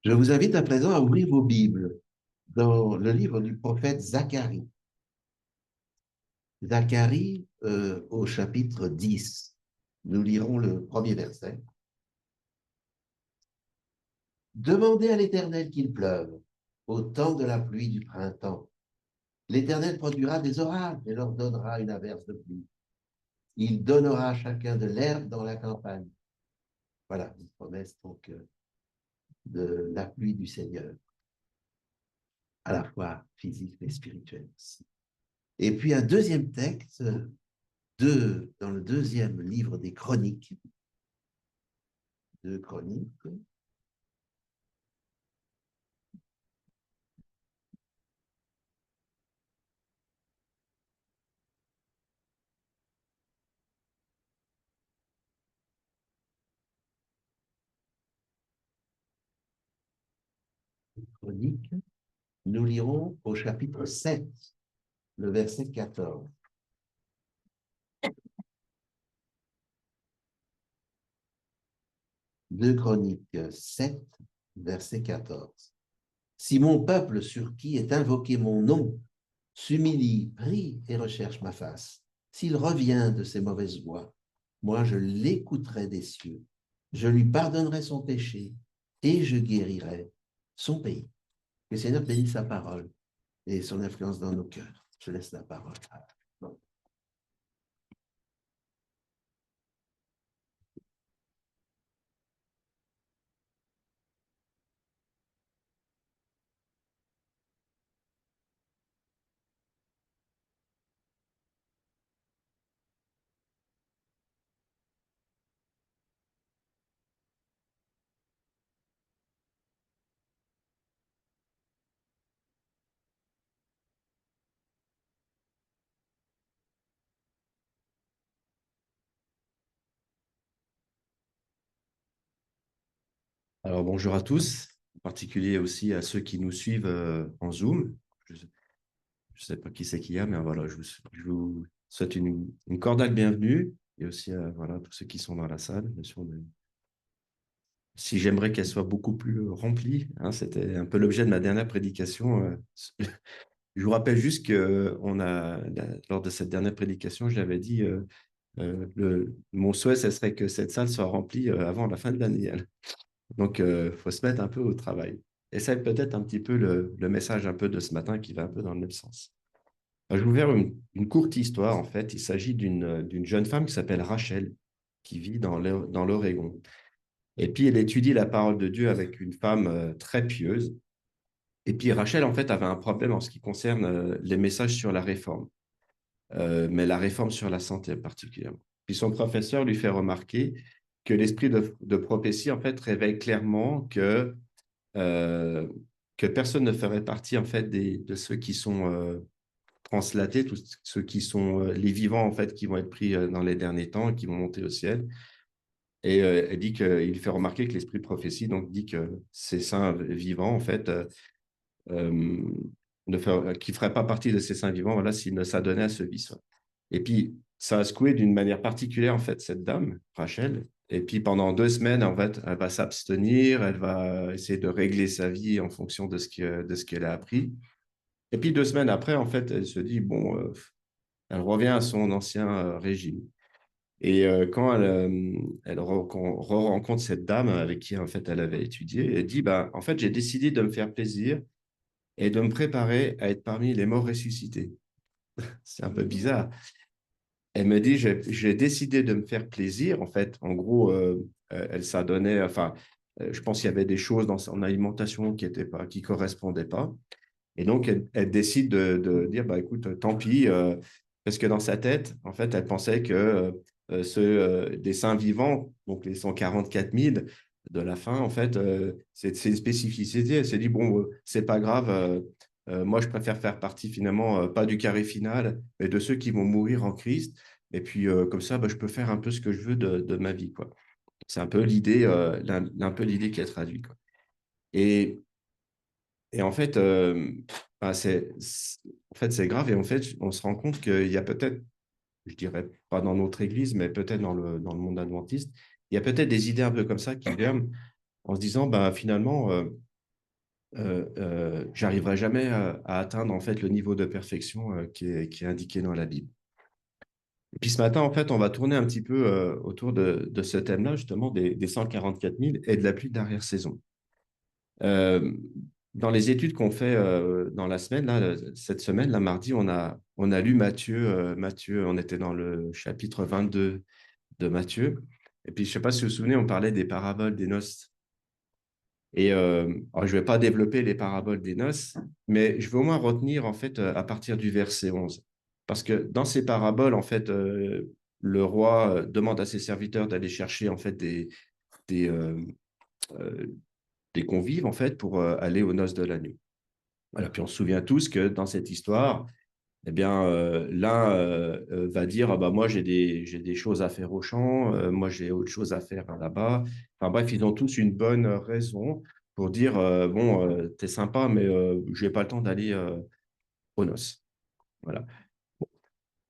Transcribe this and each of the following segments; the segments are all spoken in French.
Je vous invite à présent à ouvrir vos Bibles dans le livre du prophète Zacharie. Zacharie au chapitre 10. Nous lirons le premier verset. Demandez à l'Éternel qu'il pleuve au temps de la pluie du printemps. L'Éternel produira des orages et leur donnera une averse de pluie. Il donnera à chacun de l'herbe dans la campagne. Voilà, une promesse donc de la pluie du Seigneur, à la fois physique et spirituelle aussi. Et puis un deuxième texte dans le deuxième livre des Chroniques, de Chroniques, Chroniques, nous lirons au chapitre 7, le verset 14. Deux Chroniques 7, verset 14. Si mon peuple sur qui est invoqué mon nom s'humilie, prie et recherche ma face, s'il revient de ses mauvaises voies, moi je l'écouterai des cieux, je lui pardonnerai son péché et je guérirai son pays. Que le Seigneur bénisse sa parole et son influence dans nos cœurs. Je laisse la parole. Alors bonjour à tous, en particulier aussi à ceux qui nous suivent en Zoom. Je ne sais pas qui c'est qu'il y a, mais voilà, je vous souhaite une cordiale bienvenue et aussi voilà, tous ceux qui sont dans la salle. Bien sûr, si j'aimerais qu'elle soit beaucoup plus remplie, hein, c'était un peu l'objet de ma dernière prédication. Je vous rappelle juste que lors de cette dernière prédication, j'avais dit mon souhait, ce serait que cette salle soit remplie avant la fin de l'année. Donc, il faut se mettre un peu au travail. Et ça peut-être un petit peu le message un peu de ce matin qui va un peu dans le même sens. Je vais vous faire une courte histoire, en fait. Il s'agit d'une jeune femme qui s'appelle Rachel, qui vit dans l'Oregon. Et puis, elle étudie la parole de Dieu avec une femme très pieuse. Et puis, Rachel, en fait, avait un problème en ce qui concerne les messages sur la réforme, mais la réforme sur la santé particulièrement. Puis, son professeur lui fait remarquer que l'esprit de prophétie, en fait, révèle clairement euh, que personne ne ferait partie en fait de ceux qui sont translatés, tous ceux qui sont les vivants en fait qui vont être pris dans les derniers temps et qui vont monter au ciel. Et elle dit il fait remarquer que l'esprit de prophétie donc dit que ces saints vivants en fait euh, qui feraient pas partie de ces saints vivants voilà s'ils ne s'adonnaient à ce vice. Et puis ça a secoué d'une manière particulière en fait cette dame Rachel. Et puis pendant 2 semaines, en fait, elle va s'abstenir, elle va essayer de régler sa vie en fonction de ce qu'elle a appris. Et puis 2 semaines après, en fait, elle se dit, bon, elle revient à son ancien régime. Et quand elle rencontre cette dame avec qui, en fait, elle avait étudié, elle dit, bah, en fait, j'ai décidé de me faire plaisir et de me préparer à être parmi les morts ressuscités. C'est un peu bizarre. Elle me dit, j'ai décidé de me faire plaisir. En fait, en gros, elle s'adonnait, enfin, je pense qu'il y avait des choses dans son alimentation qui correspondaient pas. Et donc, elle décide de dire, bah, écoute, tant pis, parce que dans sa tête, en fait, elle pensait que des saints vivants, donc les 144 000 de la fin, en fait, c'est une spécificité. Elle s'est dit, bon, c'est pas grave, moi, je préfère faire partie finalement, pas du carré final, mais de ceux qui vont mourir en Christ. Et puis, comme ça, bah, je peux faire un peu ce que je veux de ma vie, quoi. C'est un peu l'idée, un peu l'idée qui est traduite, quoi. Et en fait, bah, en fait, c'est grave. Et en fait, on se rend compte qu'il y a peut-être, je dirais pas dans notre église, mais peut-être dans le monde adventiste, il y a peut-être des idées un peu comme ça qui viennent en se disant, bah, finalement, j'arriverai jamais à atteindre en fait le niveau de perfection qui est indiqué dans la Bible. Et puis ce matin, en fait, on va tourner un petit peu autour de ce thème-là, justement, des 144 000 et de la pluie d'arrière-saison. Euh, dans les études qu'on fait dans la semaine, là, cette semaine, là, mardi, on a lu Matthieu, Matthieu, on était dans le chapitre 22 de Matthieu. Et puis, je ne sais pas si vous vous souvenez, on parlait des paraboles des noces. Et alors, je ne vais pas développer les paraboles des noces, mais je vais au moins retenir, en fait, à partir du verset 11. Parce que dans ces paraboles, en fait, le roi demande à ses serviteurs d'aller chercher, en fait, des, euh, euh, des convives, en fait, pour aller aux noces de l'agneau. Voilà. Puis on se souvient tous que dans cette histoire, eh bien, l'un va dire, ah bah, moi, j'ai des choses à faire au champ, moi, j'ai autre chose à faire là-bas. Enfin bref, ils ont tous une bonne raison pour dire, bon, t'es sympa, mais je n'ai pas le temps d'aller aux noces. Voilà.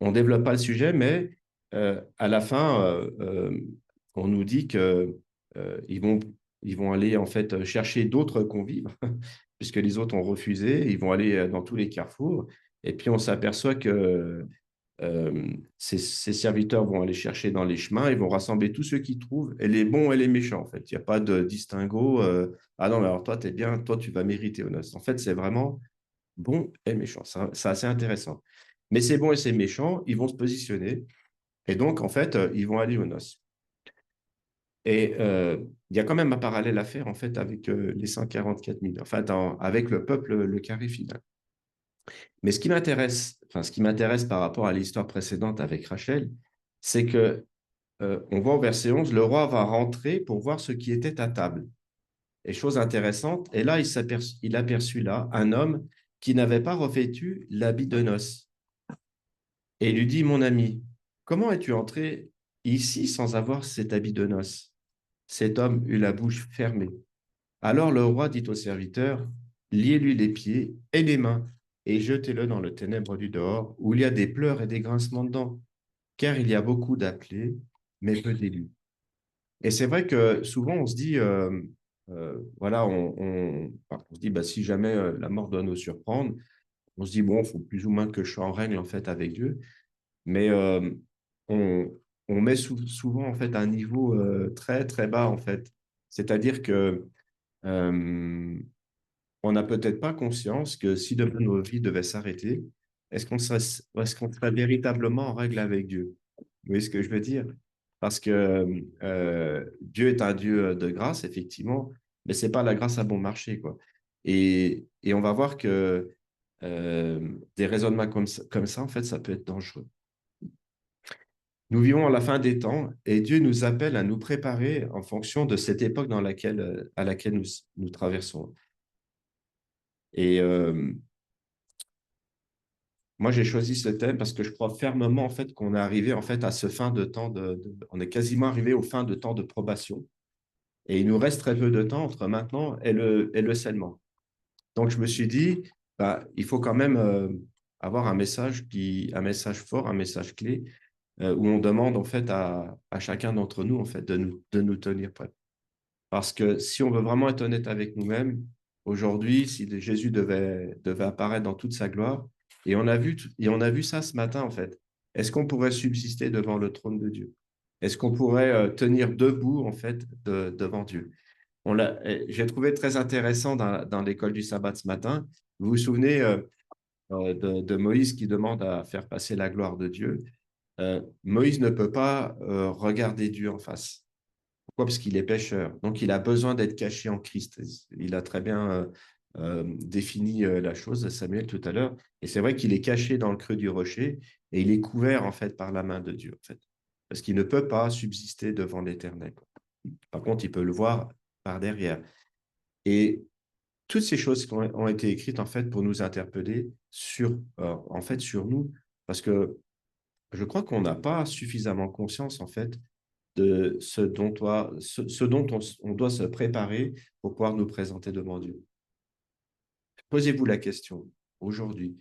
On ne développe pas le sujet, mais à la fin, on nous dit que ils vont, ils vont aller en fait chercher d'autres convives, puisque les autres ont refusé. Ils vont aller dans tous les carrefours. Et puis on s'aperçoit que ces serviteurs vont aller chercher dans les chemins, ils vont rassembler tous ceux qu'ils trouvent, et les bons et les méchants, en fait. Il n'y a pas de distinguo. Ah non, mais alors toi, tu es bien, toi, tu vas mériter aux noces. En fait, c'est vraiment bon et méchant. C'est assez intéressant. Mais ces bons et ces méchants, ils vont se positionner, et donc, en fait, ils vont aller aux noces. Et il y a quand même un parallèle à faire, en fait, avec les 144 000, enfin, avec le peuple, le carré final. Mais ce qui m'intéresse, enfin, ce qui m'intéresse par rapport à l'histoire précédente avec Rachel, c'est que on voit au verset 11, le roi va rentrer pour voir ce qui était à table. Et chose intéressante, et là, il aperçut là un homme qui n'avait pas revêtu l'habit de noces. Et il lui dit, mon ami, comment es-tu entré ici sans avoir cet habit de noces? Cet homme eut la bouche fermée. Alors le roi dit au serviteur, liez-lui les pieds et les mains et jetez-le dans le ténèbre du dehors, où il y a des pleurs et des grincements de dents, car il y a beaucoup d'appelés, mais peu d'élus. Et c'est vrai que souvent on se dit, voilà, enfin, on se dit, bah, si jamais la mort doit nous surprendre, on se dit, bon, il faut plus ou moins que je sois en règle en fait avec Dieu, mais on, on met souvent en fait un niveau très très bas en fait. C'est-à-dire que euh, on n'a peut-être pas conscience que si demain nos vies devaient s'arrêter, est-ce qu'on serait véritablement en règle avec Dieu? Vous voyez ce que je veux dire? Parce que Dieu est un Dieu de grâce, effectivement, mais c'est pas la grâce à bon marché, quoi. Et on va voir que des raisonnements comme ça, en fait, ça peut être dangereux. Nous vivons à la fin des temps et Dieu nous appelle à nous préparer en fonction de cette époque à laquelle nous traversons. Et moi, j'ai choisi ce thème parce que je crois fermement en fait qu'on est arrivé en fait à ce fin de temps on est quasiment arrivé au fin de temps de probation et il nous reste très peu de temps entre maintenant et le scellement. Donc je me suis dit, bah, il faut quand même avoir un message fort, un message clé où on demande en fait à chacun d'entre nous en fait de nous tenir prêts. Parce que si on veut vraiment être honnête avec nous-mêmes, aujourd'hui, si Jésus devait apparaître dans toute sa gloire, et on a vu ça ce matin, en fait, est-ce qu'on pourrait subsister devant le trône de Dieu? Est-ce qu'on pourrait tenir debout, en fait, devant Dieu? J'ai trouvé très intéressant dans l'école du sabbat ce matin. Vous vous souvenez de Moïse qui demande à faire passer la gloire de Dieu? Moïse ne peut pas regarder Dieu en face. Pourquoi? Parce qu'il est pécheur. Donc, il a besoin d'être caché en Christ. Il a très bien défini la chose, Samuel, tout à l'heure. Et c'est vrai qu'il est caché dans le creux du rocher et il est couvert, en fait, par la main de Dieu, en fait. Parce qu'il ne peut pas subsister devant l'Éternel. Par contre, il peut le voir par derrière. Et toutes ces choses ont été écrites, en fait, pour nous interpeller en fait, sur nous. Parce que je crois qu'on n'a pas suffisamment conscience, en fait, de ce dont on doit se préparer pour pouvoir nous présenter devant Dieu. Posez-vous la question aujourd'hui,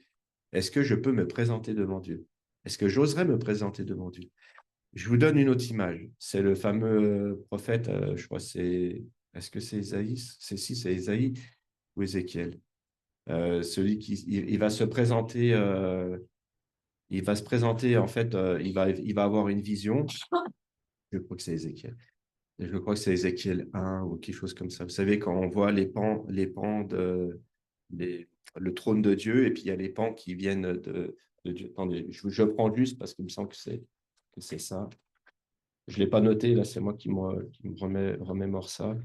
est-ce que je peux me présenter devant Dieu? Est-ce que j'oserais me présenter devant Dieu? Je vous donne une autre image. C'est le fameux prophète, je crois est-ce que c'est Isaïe? C'est Isaïe, ou Ézéchiel. Celui qui il va se présenter, en fait, il va avoir une vision. Je crois que c'est Ézéchiel. Je crois que c'est Ézéchiel 1 ou quelque chose comme ça. Vous savez, quand on voit les pans le trône de Dieu, et puis il y a les pans qui viennent de Dieu. Attendez, je prends juste parce qu'il me semble que c'est ça. Je ne l'ai pas noté, là, c'est moi qui me remémore ça.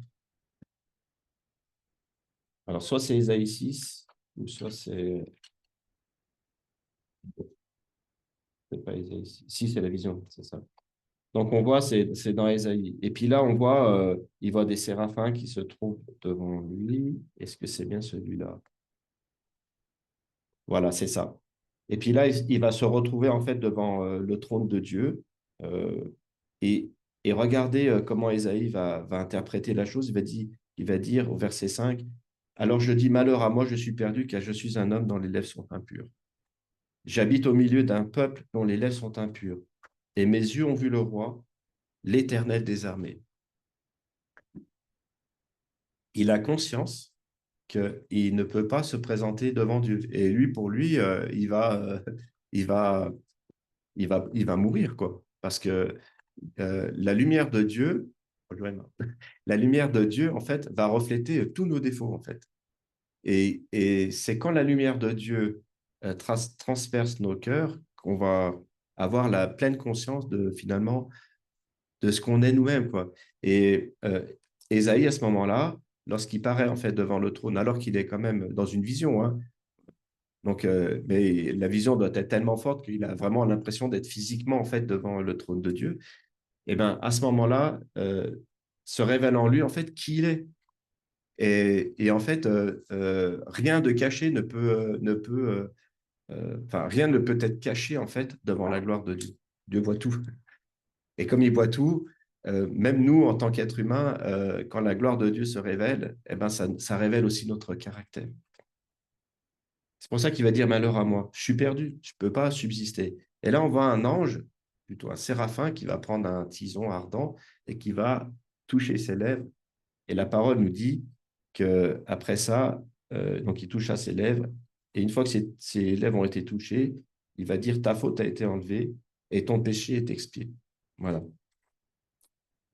Alors, soit c'est Ésaïe 6, ou soit c'est pas Ésaïe 6. Si, c'est la vision, c'est ça. Donc, on voit, c'est dans Ésaïe. Et puis là, on voit, il voit des séraphins qui se trouvent devant lui. Est-ce que c'est bien celui-là? Voilà, c'est ça. Et puis là, il va se retrouver en fait devant le trône de Dieu. euh, et, et regardez comment Ésaïe va interpréter la chose. Il va dire au verset 5, alors je dis, malheur à moi, je suis perdu, car je suis un homme dont les lèvres sont impures. J'habite au milieu d'un peuple dont les lèvres sont impures. Et mes yeux ont vu le roi, l'Éternel des armées. Il a conscience qu'il ne peut pas se présenter devant Dieu. Et lui, pour lui, il va, il va mourir, quoi. Parce que la lumière de Dieu, la lumière de Dieu, en fait, va refléter tous nos défauts, en fait. Et c'est quand la lumière de Dieu transperce nos cœurs qu'on va avoir la pleine conscience de, finalement, de ce qu'on est nous-mêmes, quoi. Et Ésaïe, à ce moment-là, lorsqu'il paraît, en fait, devant le trône, alors qu'il est quand même dans une vision, hein, donc, mais la vision doit être tellement forte qu'il a vraiment l'impression d'être physiquement, en fait, devant le trône de Dieu. Et bien, à ce moment-là, se révèle en lui, en fait, qui il est. Et en fait, rien de caché enfin, rien ne peut être caché, en fait, devant la gloire de Dieu. Dieu voit tout. Et comme il voit tout, même nous, en tant qu'êtres humains, quand la gloire de Dieu se révèle, eh ben, ça révèle aussi notre caractère. C'est pour ça qu'il va dire malheur à moi. Je suis perdu, je ne peux pas subsister. Et là, on voit un ange, plutôt un séraphin, qui va prendre un tison ardent et qui va toucher ses lèvres. Et la parole nous dit que après ça, donc il touche à ses lèvres. Et une fois que ses lèvres ont été touchées, il va dire ta faute a été enlevée et ton péché est expié. Voilà.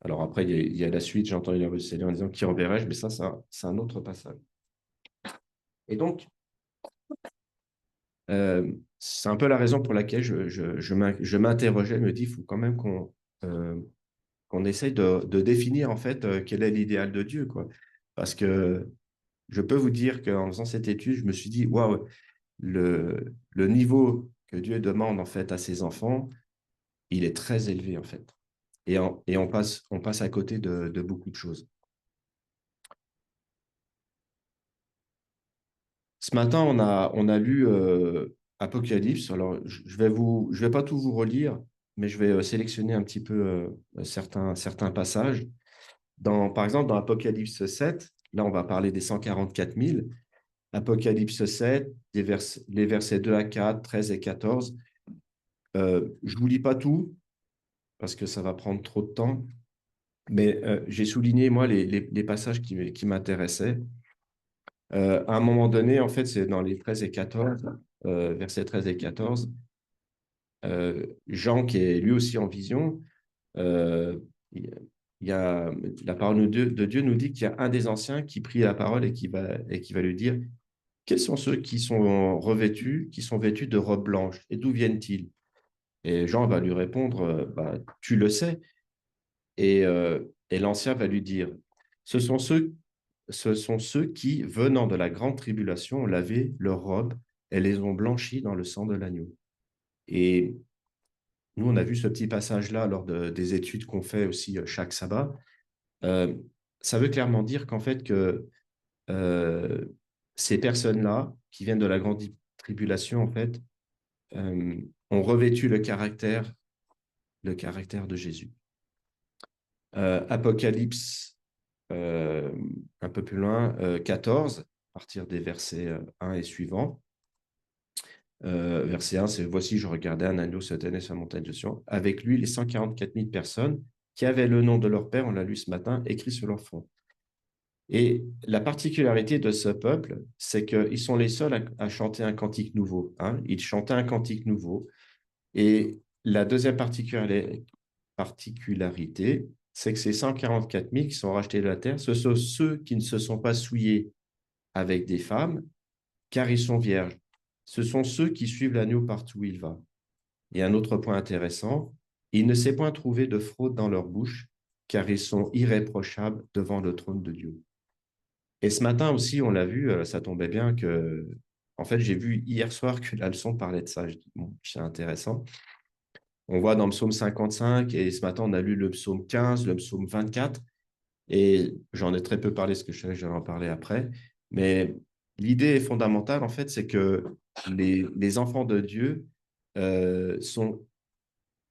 Alors après, il y a la suite, j'ai entendu la voix du Seigneur en disant qui reverrai-je, mais ça, c'est un autre passage. Et donc, c'est un peu la raison pour laquelle je m'interrogeais, me dis, il faut quand même qu'on essaye de définir en fait quel est l'idéal de Dieu, quoi. Parce que je peux vous dire qu'en faisant cette étude, je me suis dit, waouh, le niveau que Dieu demande en fait à ses enfants, il est très élevé en fait. Et on passe à côté de beaucoup de choses. Ce matin, on a lu Apocalypse. Alors, je vais pas tout vous relire, mais je vais sélectionner un petit peu certains passages. Par exemple, dans Apocalypse 7, là, on va parler des 144 000. Apocalypse 7, les versets 2 à 4, 13 et 14. Je ne vous lis pas tout parce que ça va prendre trop de temps, mais j'ai souligné, moi, les passages qui m'intéressaient. À un moment donné, en fait, c'est dans les 13 et 14, versets 13 et 14, Jean, qui est lui aussi en vision, euh, il y a, la parole de Dieu nous dit qu'il y a un des anciens qui prie la parole et qui va lui dire, quels sont ceux qui sont revêtus, qui sont vêtus de robes blanches et d'où viennent-ils? Et Jean va lui répondre, bah, tu le sais. Et l'ancien va lui dire, ce sont ceux qui, venant de la grande tribulation, ont lavé leurs robes et les ont blanchies dans le sang de l'agneau. Et nous, on a vu ce petit passage-là lors des études qu'on fait aussi chaque sabbat. Euh, Ça veut clairement dire qu'en fait, que euh, ces personnes-là, qui viennent de la grande tribulation, en fait, ont revêtu le caractère de Jésus. Apocalypse, un peu plus loin, 14, à partir des versets 1 et suivants. Verset 1, c'est voici, je regardais un agneau se tenait sur la montagne de Sion. Avec lui, les 144 000 personnes qui avaient le nom de leur père, on l'a lu ce matin, écrit sur leur front. Et la particularité de ce peuple, c'est qu'ils sont les seuls à chanter un cantique nouveau, hein. Ils chantaient un cantique nouveau. Et la deuxième particularité, c'est que ces 144 000 qui sont rachetés de la terre, ce sont ceux qui ne se sont pas souillés avec des femmes, car ils sont vierges. Ce sont ceux qui suivent l'agneau partout où il va. Et un autre point intéressant, il ne s'est point trouvé de fraude dans leur bouche, car ils sont irréprochables devant le trône de Dieu. Et ce matin aussi, on l'a vu, ça tombait bien que, en fait, j'ai vu hier soir que la leçon parlait de ça. Je dis, bon, c'est intéressant. On voit dans le psaume 55, et ce matin, on a lu le psaume 15, le psaume 24, et j'en ai très peu parlé, parce que je savais que j'allais en parler après. Mais l'idée fondamentale, en fait, c'est que les enfants de Dieu sont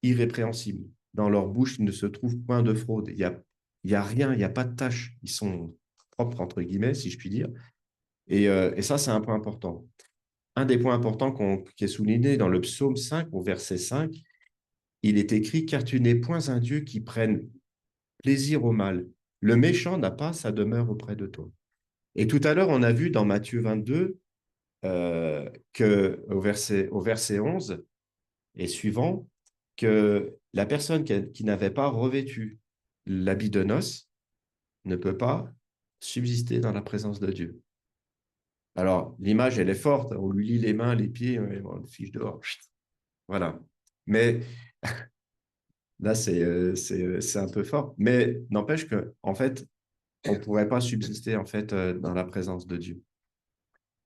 irrépréhensibles. Dans leur bouche, il ne se trouve point de fraude. Il y a rien, il n'y a pas de tâche. Ils sont propres, entre guillemets, si je puis dire. Et ça, c'est un point important. Un des points importants qui est souligné dans le psaume 5, au verset 5, il est écrit, car tu n'es point un Dieu qui prenne plaisir au mal. Le méchant n'a pas sa demeure auprès de toi. Et tout à l'heure, on a vu dans Matthieu 22 au verset 11 et suivant, que la personne qui n'avait pas revêtu l'habit de noces ne peut pas subsister dans la présence de Dieu. Alors, l'image, elle est forte. On lui lie les mains, les pieds, on le fiche dehors. Voilà. Mais là, c'est un peu fort. Mais n'empêche que, en fait, on ne pourrait pas subsister en fait, dans la présence de Dieu.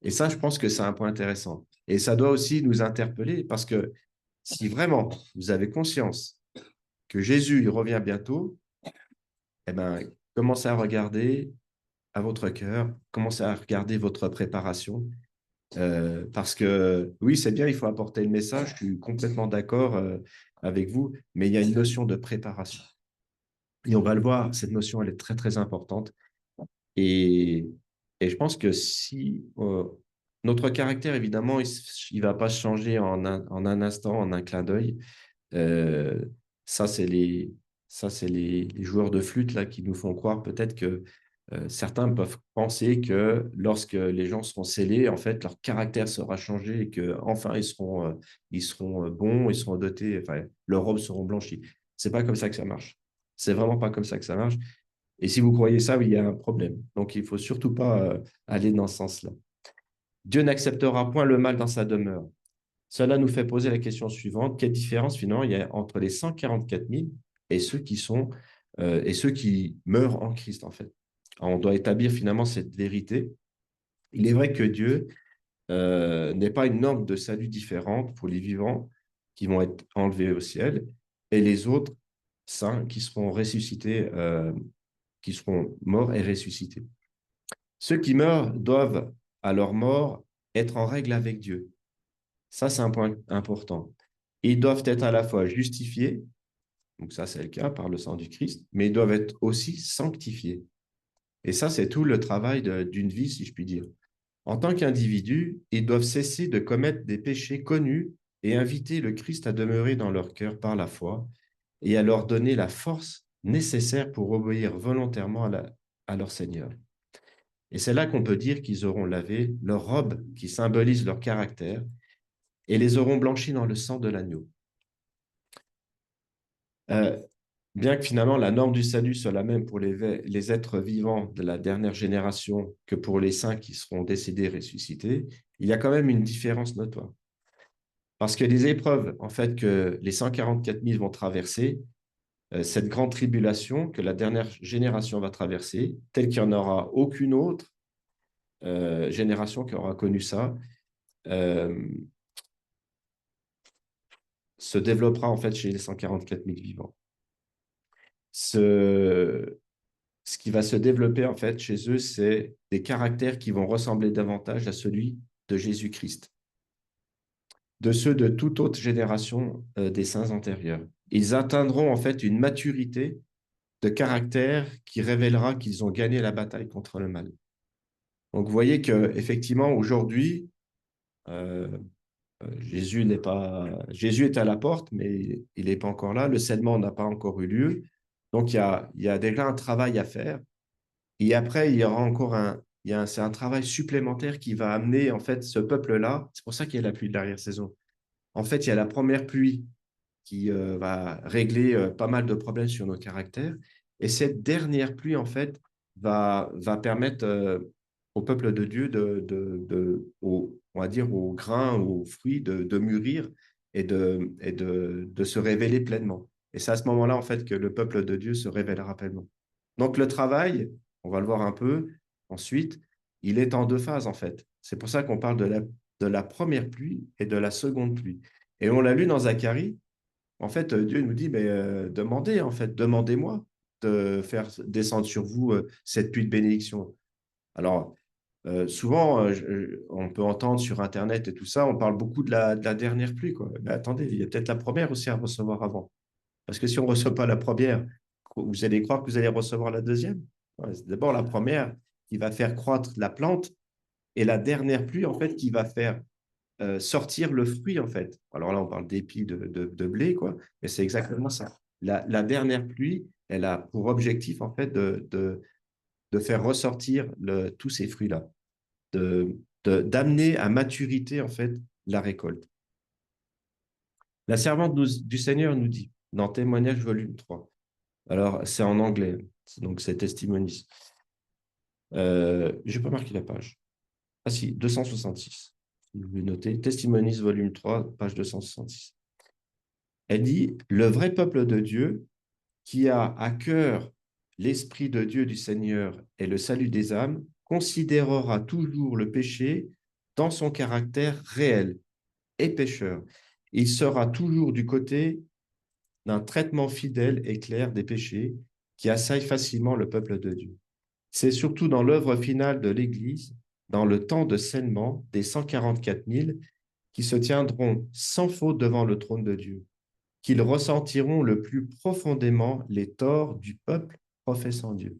Et ça, je pense que c'est un point intéressant. Et ça doit aussi nous interpeller parce que si vraiment vous avez conscience que Jésus il revient bientôt, eh ben, commencez à regarder à votre cœur, commencez à regarder votre préparation. Parce que oui, c'est bien, il faut apporter le message, je suis complètement d'accord avec vous, mais il y a une notion de préparation. Et on va le voir, cette notion, elle est très, très importante. Et, et je pense que si notre caractère, évidemment, il ne va pas changer en un instant, en un clin d'œil. Euh, ça, c'est les joueurs de flûte là, qui nous font croire peut-être que certains peuvent penser que lorsque les gens seront scellés, en fait, leur caractère sera changé et que enfin ils seront bons, ils seront dotés, enfin, leurs robes seront blanchies. C'est pas comme ça que ça marche. C'est vraiment pas comme ça que ça marche. Et si vous croyez ça, il y a un problème. Donc, il faut surtout pas aller dans ce sens-là. Dieu n'acceptera point le mal dans sa demeure. Cela nous fait poser la question suivante. Quelle différence finalement il y a entre les 144 000 et ceux qui meurent en Christ, en fait? Alors, on doit établir finalement cette vérité. Il est vrai que Dieu n'est pas une norme de salut différente pour les vivants qui vont être enlevés au ciel et les autres saints qui seront ressuscités, qui seront morts et ressuscités. Ceux qui meurent doivent, à leur mort, être en règle avec Dieu. Ça, c'est un point important. Ils doivent être à la fois justifiés, donc ça, c'est le cas par le sang du Christ, mais ils doivent être aussi sanctifiés. Et ça, c'est tout le travail d'une vie, si je puis dire. En tant qu'individus, ils doivent cesser de commettre des péchés connus et inviter le Christ à demeurer dans leur cœur par la foi et à leur donner la force nécessaire pour obéir volontairement à leur Seigneur. Et c'est là qu'on peut dire qu'ils auront lavé leurs robes qui symbolisent leur caractère et les auront blanchis dans le sang de l'agneau. Euh, Bien que finalement la norme du salut soit la même pour les êtres vivants de la dernière génération que pour les saints qui seront décédés et ressuscités, il y a quand même une différence notoire. Parce que les épreuves, en fait, que les 144 000 vont traverser, cette grande tribulation que la dernière génération va traverser, telle qu'il n'y en aura aucune autre génération qui aura connu ça, euh, se développera en fait chez les 144 000 vivants. Ce, ce qui va se développer en fait chez eux, c'est des caractères qui vont ressembler davantage à celui de Jésus-Christ, de ceux de toute autre génération des saints antérieurs. Ils atteindront en fait une maturité de caractère qui révélera qu'ils ont gagné la bataille contre le mal. Donc vous voyez que effectivement aujourd'hui, euh, Jésus est à la porte, mais il n'est pas encore là. Le scellement n'a pas encore eu lieu. Donc il y a déjà un travail à faire Et après, il y aura encore c'est un travail supplémentaire qui va amener en fait ce peuple-là. C'est pour ça qu'il y a la pluie de l'arrière-saison. En fait, il y a la première pluie qui va régler pas mal de problèmes sur nos caractères. Et cette dernière pluie, en fait, va permettre au peuple de Dieu, on va dire aux grains, aux fruits, de mûrir et de se révéler pleinement. Et c'est à ce moment-là, en fait, que le peuple de Dieu se révélera pleinement. Donc, le travail, on va le voir un peu ensuite, il est en deux phases, en fait. C'est pour ça qu'on parle de la première pluie et de la seconde pluie. Et on l'a lu dans Zacharie, en fait, Dieu nous dit, mais demandez, en fait, demandez-moi de faire descendre sur vous cette pluie de bénédiction. Alors, souvent, on peut entendre sur Internet et tout ça, on parle beaucoup de la dernière pluie, quoi. Mais attendez, il y a peut-être la première aussi à recevoir avant. Parce que si on ne reçoit pas la première, vous allez croire que vous allez recevoir la deuxième. Ouais, c'est d'abord la première qui va faire croître la plante et la dernière pluie, en fait, qui va faire sortir le fruit, en fait. Alors là, on parle d'épis de blé, quoi, mais c'est exactement ça. La dernière pluie, elle a pour objectif, en fait, de faire ressortir tous ces fruits-là, d'amener à maturité, en fait, la récolte. La servante du Seigneur nous dit, dans Témoignage volume 3, alors c'est en anglais, donc c'est Testimonies. Je n'ai pas marqué la page. Ah si, 266. Vous pouvez noter, Testimonies volume 3, page 266. Elle dit, le vrai peuple de Dieu qui a à cœur l'Esprit de Dieu du Seigneur et le salut des âmes, considérera toujours le péché dans son caractère réel et pécheur. Il sera toujours du côté d'un traitement fidèle et clair des péchés qui assaillent facilement le peuple de Dieu. C'est surtout dans l'œuvre finale de l'Église, dans le temps de scellement des 144 000 qui se tiendront sans faute devant le trône de Dieu, qu'ils ressentiront le plus profondément les torts du peuple professant Dieu.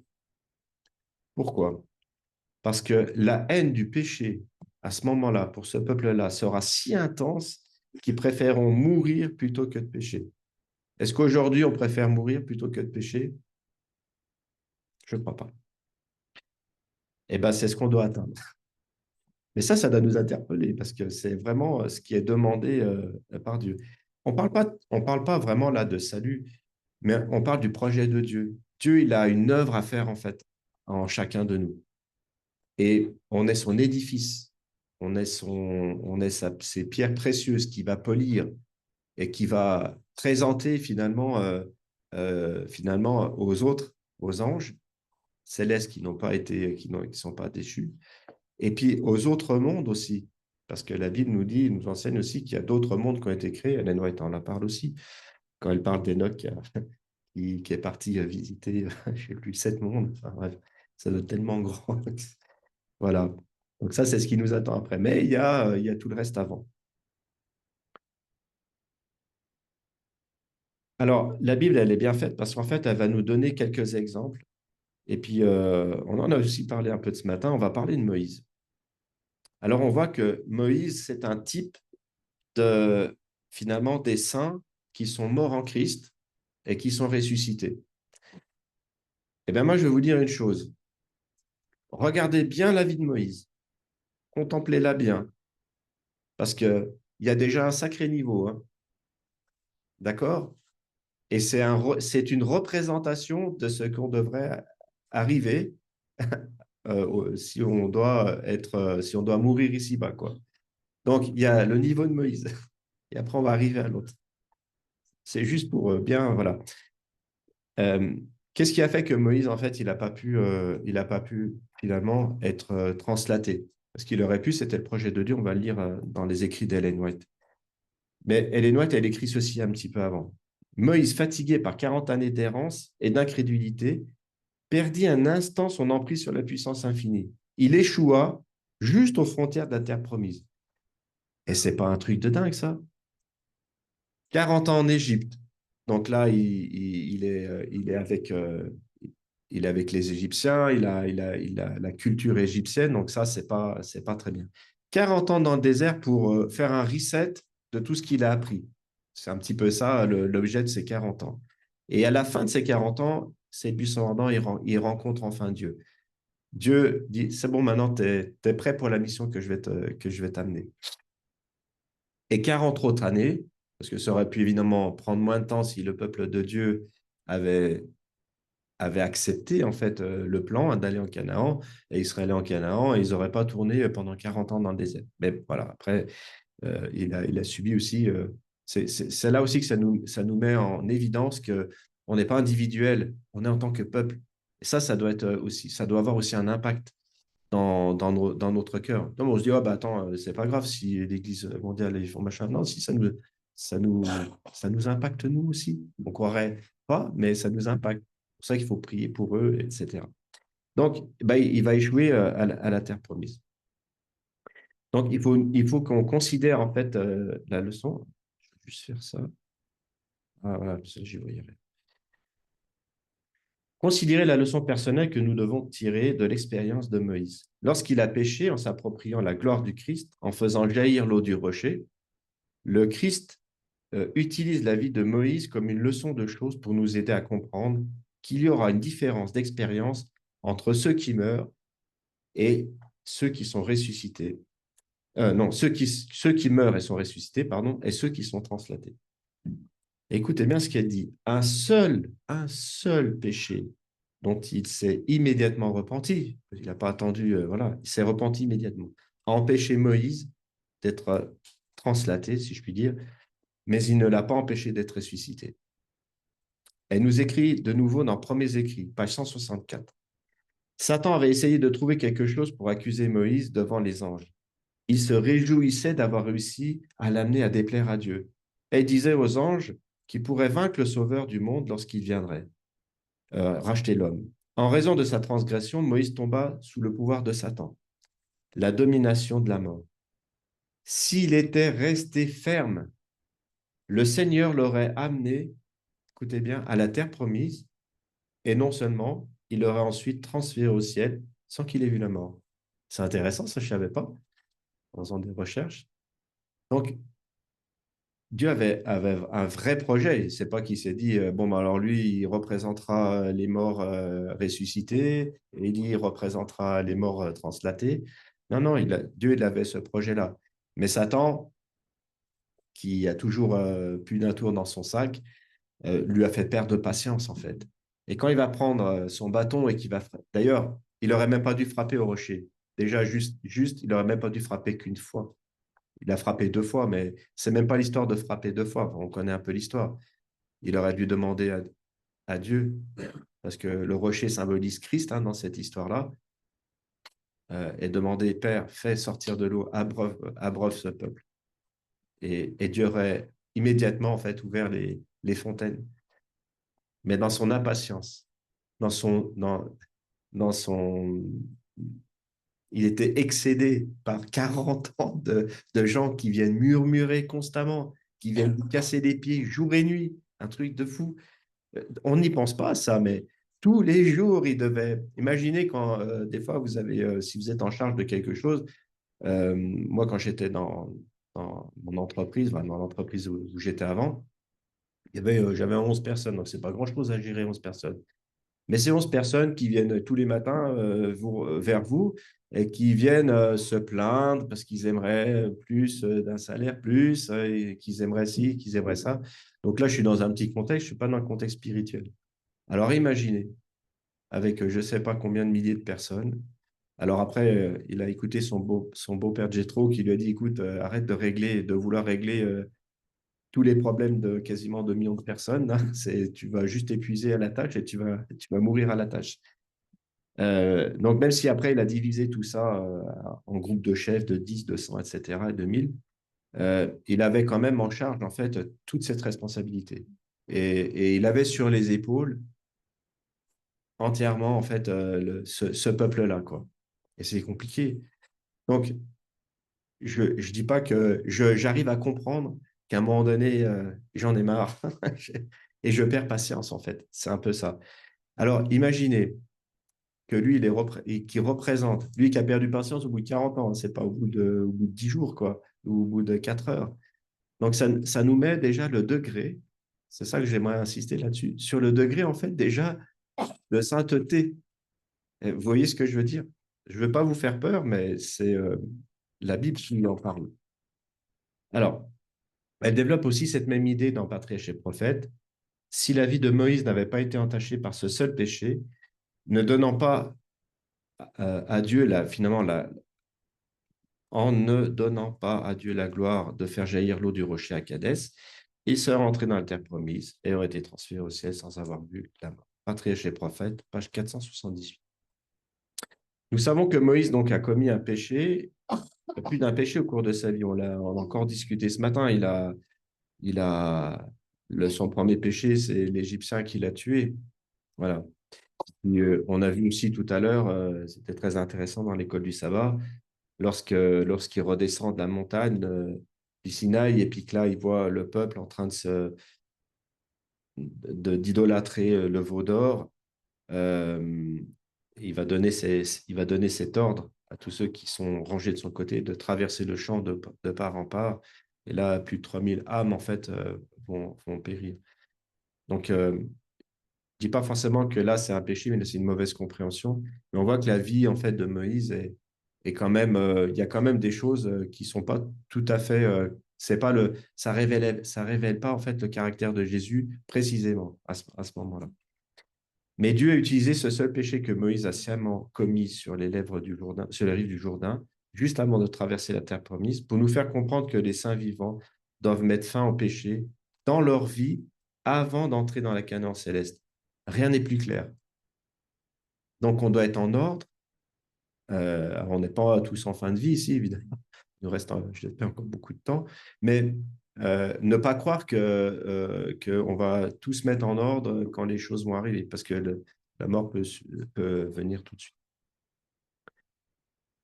Pourquoi? Parce que la haine du péché, à ce moment-là, pour ce peuple-là, sera si intense qu'ils préféreront mourir plutôt que de pécher. Est-ce qu'aujourd'hui, on préfère mourir plutôt que de pécher? Je ne crois pas. Eh bien, c'est ce qu'on doit atteindre. Mais ça doit nous interpeller parce que c'est vraiment ce qui est demandé par Dieu. On parle pas vraiment là de salut, mais on parle du projet de Dieu. Dieu, il a une œuvre à faire en fait en chacun de nous. Et on est son édifice, ses pierres précieuses qui va polir et qui va présenter finalement aux autres, aux anges célestes qui n'ont pas été, qui sont pas déchus, et puis aux autres mondes aussi, parce que la Bible nous enseigne aussi qu'il y a d'autres mondes qui ont été créés. Ellen White en la parle aussi, quand elle parle d'Enoch qui est parti visiter, je ne sais plus, 7 mondes. Enfin, bref, ça doit être tellement grand. Voilà. Donc ça, c'est ce qui nous attend après. Mais il y a tout le reste avant. Alors, la Bible, elle est bien faite parce qu'en fait, elle va nous donner quelques exemples. Et puis, on en a aussi parlé un peu de ce matin. On va parler de Moïse. Alors, on voit que Moïse, c'est un type finalement des saints qui sont morts en Christ et qui sont ressuscités. Eh bien, moi, je vais vous dire une chose. Regardez bien la vie de Moïse. Contemplez-la bien. Parce qu'il y a déjà un sacré niveau. Hein. D'accord? Et c'est une représentation de ce qu'on devrait arriver si on doit mourir ici-bas, quoi. Donc, il y a le niveau de Moïse. Et après, on va arriver à l'autre. C'est juste pour bien, voilà. Qu'est-ce qui a fait que Moïse, en fait, il n'a pas pu finalement être translaté? Parce qu'il aurait pu, c'était le projet de Dieu, on va le lire dans les écrits d'Ellen White. Mais Ellen White, elle écrit ceci un petit peu avant. Moïse, fatigué par 40 années d'errance et d'incrédulité, perdit un instant son emprise sur la puissance infinie. Il échoua juste aux frontières de la terre promise. Et c'est pas un truc de dingue, ça. 40 ans en Égypte. Donc là, il est avec les Égyptiens, il a la culture égyptienne, donc ça, c'est pas très bien. 40 ans dans le désert pour faire un reset de tout ce qu'il a appris. C'est un petit peu ça, l'objet de ces 40 ans. Et à la fin de ces 40 ans, c'est buissonnant, il rencontre enfin Dieu. Dieu dit, c'est bon, maintenant, tu es prêt pour la mission que je vais t'amener. Et 40 autres années, parce que ça aurait pu évidemment prendre moins de temps si le peuple de Dieu avait, avait accepté en fait le plan d'aller en Canaan, et ils seraient allés en Canaan, et ils n'auraient pas tourné pendant 40 ans dans le désert. Mais voilà, après, il a subi aussi. C'est là aussi que ça nous met en évidence que on n'est pas individuel, on est en tant que peuple. Et ça doit être aussi, ça doit avoir aussi un impact dans notre cœur. Donc, on se dit, oh, bah, attends, c'est pas grave si l'Église mondiale ils font machin. Non, si ça nous, ça nous impacte nous aussi. On croirait pas, mais ça nous impacte. C'est pour ça qu'il faut prier pour eux, etc. Donc, bah, il va échouer à la terre promise. Donc, il faut qu'on considère en fait la leçon. Je vais juste faire ça. Ah, voilà, ça, j'y vais y arriver. Considérer la leçon personnelle que nous devons tirer de l'expérience de Moïse. Lorsqu'il a péché en s'appropriant la gloire du Christ, en faisant jaillir l'eau du rocher, le Christ utilise la vie de Moïse comme une leçon de choses pour nous aider à comprendre qu'il y aura une différence d'expérience entre ceux qui meurent et ceux qui sont ressuscités. Non, ceux qui meurent et sont ressuscités, pardon, et ceux qui sont translatés. Écoutez bien ce qu'elle dit. Un seul péché dont il s'est immédiatement repenti, il n'a pas attendu, voilà, il s'est repenti immédiatement, a empêché Moïse d'être translaté, si je puis dire, mais il ne l'a pas empêché d'être ressuscité. Elle nous écrit de nouveau dans Premiers Écrits, page 164. Satan avait essayé de trouver quelque chose pour accuser Moïse devant les anges. Il se réjouissait d'avoir réussi à l'amener à déplaire à Dieu. Et il disait aux anges qu'il pourrait vaincre le Sauveur du monde lorsqu'il viendrait racheter l'homme. En raison de sa transgression, Moïse tomba sous le pouvoir de Satan, la domination de la mort. S'il était resté ferme, le Seigneur l'aurait amené, écoutez bien, à la terre promise, et non seulement, il l'aurait ensuite transféré au ciel sans qu'il ait vu la mort. C'est intéressant, ça je ne savais pas, en faisant des recherches. Donc, Dieu avait un vrai projet. C'est pas qu'il s'est dit, bon, bah, alors lui, il représentera les morts ressuscités, et il représentera les morts translatés. Non, non, Dieu, il avait ce projet-là. Mais Satan, qui a toujours plus d'un tour dans son sac, lui a fait perdre de patience, en fait. Et quand il va prendre son bâton et qu'il va... D'ailleurs, il n'aurait même pas dû frapper au rocher. Déjà, il n'aurait même pas dû frapper qu'une fois. Il a frappé 2 fois, mais c'est même pas l'histoire de frapper 2 fois. Enfin, on connaît un peu l'histoire. Il aurait dû demander à Dieu, parce que le rocher symbolise Christ dans cette histoire-là, et demander, Père, fais sortir de l'eau, abreuve ce peuple. Et Dieu aurait immédiatement en fait ouvert les fontaines. Mais dans son impatience, dans son, dans, dans son, il était excédé par 40 ans de gens qui viennent murmurer constamment, qui viennent lui casser les pieds jour et nuit, un truc de fou. On n'y pense pas à ça, mais tous les jours, il devait. Imaginez quand, des fois, si vous êtes en charge de quelque chose, moi, quand j'étais dans mon entreprise, dans l'entreprise où j'étais avant, j'avais 11 personnes, donc c'est pas grand-chose à gérer 11 personnes. Mais c'est 11 personnes qui viennent tous les matins vers vous et qui viennent se plaindre parce qu'ils aimeraient plus d'un salaire plus, et qu'ils aimeraient ci, qu'ils aimeraient ça. Donc là, je suis dans un petit contexte, je ne suis pas dans le contexte spirituel. Alors imaginez, avec je ne sais pas combien de milliers de personnes. Alors après, il a écouté son beau-père Jethro qui lui a dit, écoute, arrête de vouloir régler tous les problèmes de quasiment 2 millions de personnes. Tu vas juste épuiser à la tâche et tu vas mourir à la tâche. Donc, même si après, il a divisé tout ça en groupes de chefs de 10, 200, etc., et 2000, il avait quand même en charge, en fait, toute cette responsabilité. Et il avait sur les épaules entièrement, en fait, ce peuple-là, quoi. Et c'est compliqué. Donc, je ne dis pas que j'arrive à comprendre qu'à un moment donné, j'en ai marre et je perds patience, en fait. C'est un peu ça. Alors, imaginez que lui, qui représente, lui qui a perdu patience au bout de 40 ans, c'est pas au bout de 10 jours, quoi, ou au bout de 4 heures. Donc, ça nous met déjà le degré, c'est ça que j'aimerais insister là-dessus, sur le degré, en fait, déjà, de sainteté Vous voyez ce que je veux dire? Je ne veux pas vous faire peur, mais c'est la Bible qui en parle. Alors, elle développe aussi cette même idée dans Patriarches et Prophètes. Si la vie de Moïse n'avait pas été entachée par ce seul péché, ne donnant pas à Dieu, finalement, en ne donnant pas à Dieu la gloire de faire jaillir l'eau du rocher à Kadès, il serait entré dans la terre promise et aurait été transféré au ciel sans avoir vu la mort. Patriarches et Prophètes, page 478. Nous savons que Moïse donc a commis un péché, plus d'un péché au cours de sa vie. On a encore discuté ce matin. Son premier péché, c'est l'Égyptien qui l'a tué. Voilà. Et, on a vu aussi tout à l'heure, c'était très intéressant dans l'école du sabbat, lorsqu'il redescend de la montagne du Sinaï, et puis que là, il voit le peuple en train d'idolâtrer le veau d'or. Euh, il va donner cet ordre à tous ceux qui sont rangés de son côté de traverser le champ de part en part. Et là, plus de 3000 âmes, en fait, vont périr. Donc, je dis pas forcément que là, c'est un péché, mais c'est une mauvaise compréhension. Mais on voit que la vie, en fait, de Moïse est quand même, il y a quand même des choses qui sont pas tout à fait, c'est pas ça révèle pas, en fait, le caractère de Jésus précisément à ce moment-là. Mais Dieu a utilisé ce seul péché que Moïse a sciemment commis sur les lèvres du Jourdain, sur les rives du Jourdain, juste avant de traverser la terre promise, pour nous faire comprendre que les saints vivants doivent mettre fin au péché dans leur vie avant d'entrer dans la Canaan céleste. Rien n'est plus clair. Donc, on doit être en ordre. Alors, on n'est pas tous en fin de vie ici, évidemment. Il nous reste, je l'espère, encore beaucoup de temps. Mais ne pas croire qu'on va tous se mettre en ordre quand les choses vont arriver, parce que la mort peut venir tout de suite.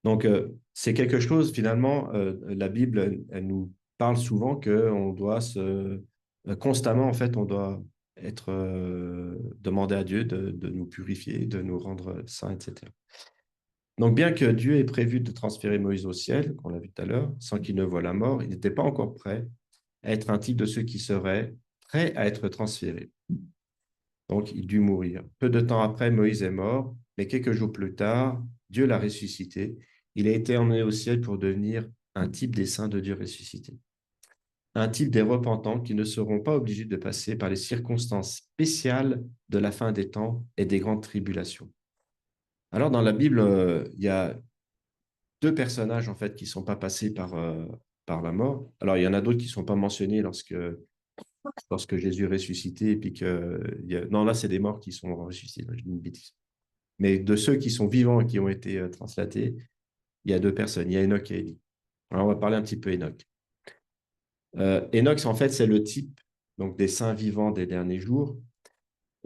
Donc, c'est quelque chose, finalement, la Bible, elle nous parle souvent qu'on doit constamment, en fait, on doit être demander à Dieu de nous purifier, de nous rendre saints, etc. Donc, bien que Dieu ait prévu de transférer Moïse au ciel, qu'on l'a vu tout à l'heure, sans qu'il ne voie la mort, il n'était pas encore prêt à être un type de ceux qui seraient prêts à être transférés. Donc, il dut mourir. Peu de temps après, Moïse est mort, mais quelques jours plus tard, Dieu l'a ressuscité. Il a été emmené au ciel pour devenir un type des saints de Dieu ressuscités. Un type des repentants qui ne seront pas obligés de passer par les circonstances spéciales de la fin des temps et des grandes tribulations. Alors, dans la Bible, il y a deux personnages en fait qui ne sont pas passés par la mort. Alors, il y en a d'autres qui ne sont pas mentionnés lorsque Jésus est ressuscité. Et puis non, là, c'est des morts qui sont ressuscités. Je dis une bêtise. Mais de ceux qui sont vivants et qui ont été translatés, il y a deux personnes. Il y a Enoch et Élie. Alors, on va parler un petit peu Enoch. Enoch, en fait, c'est le type donc, des saints vivants des derniers jours.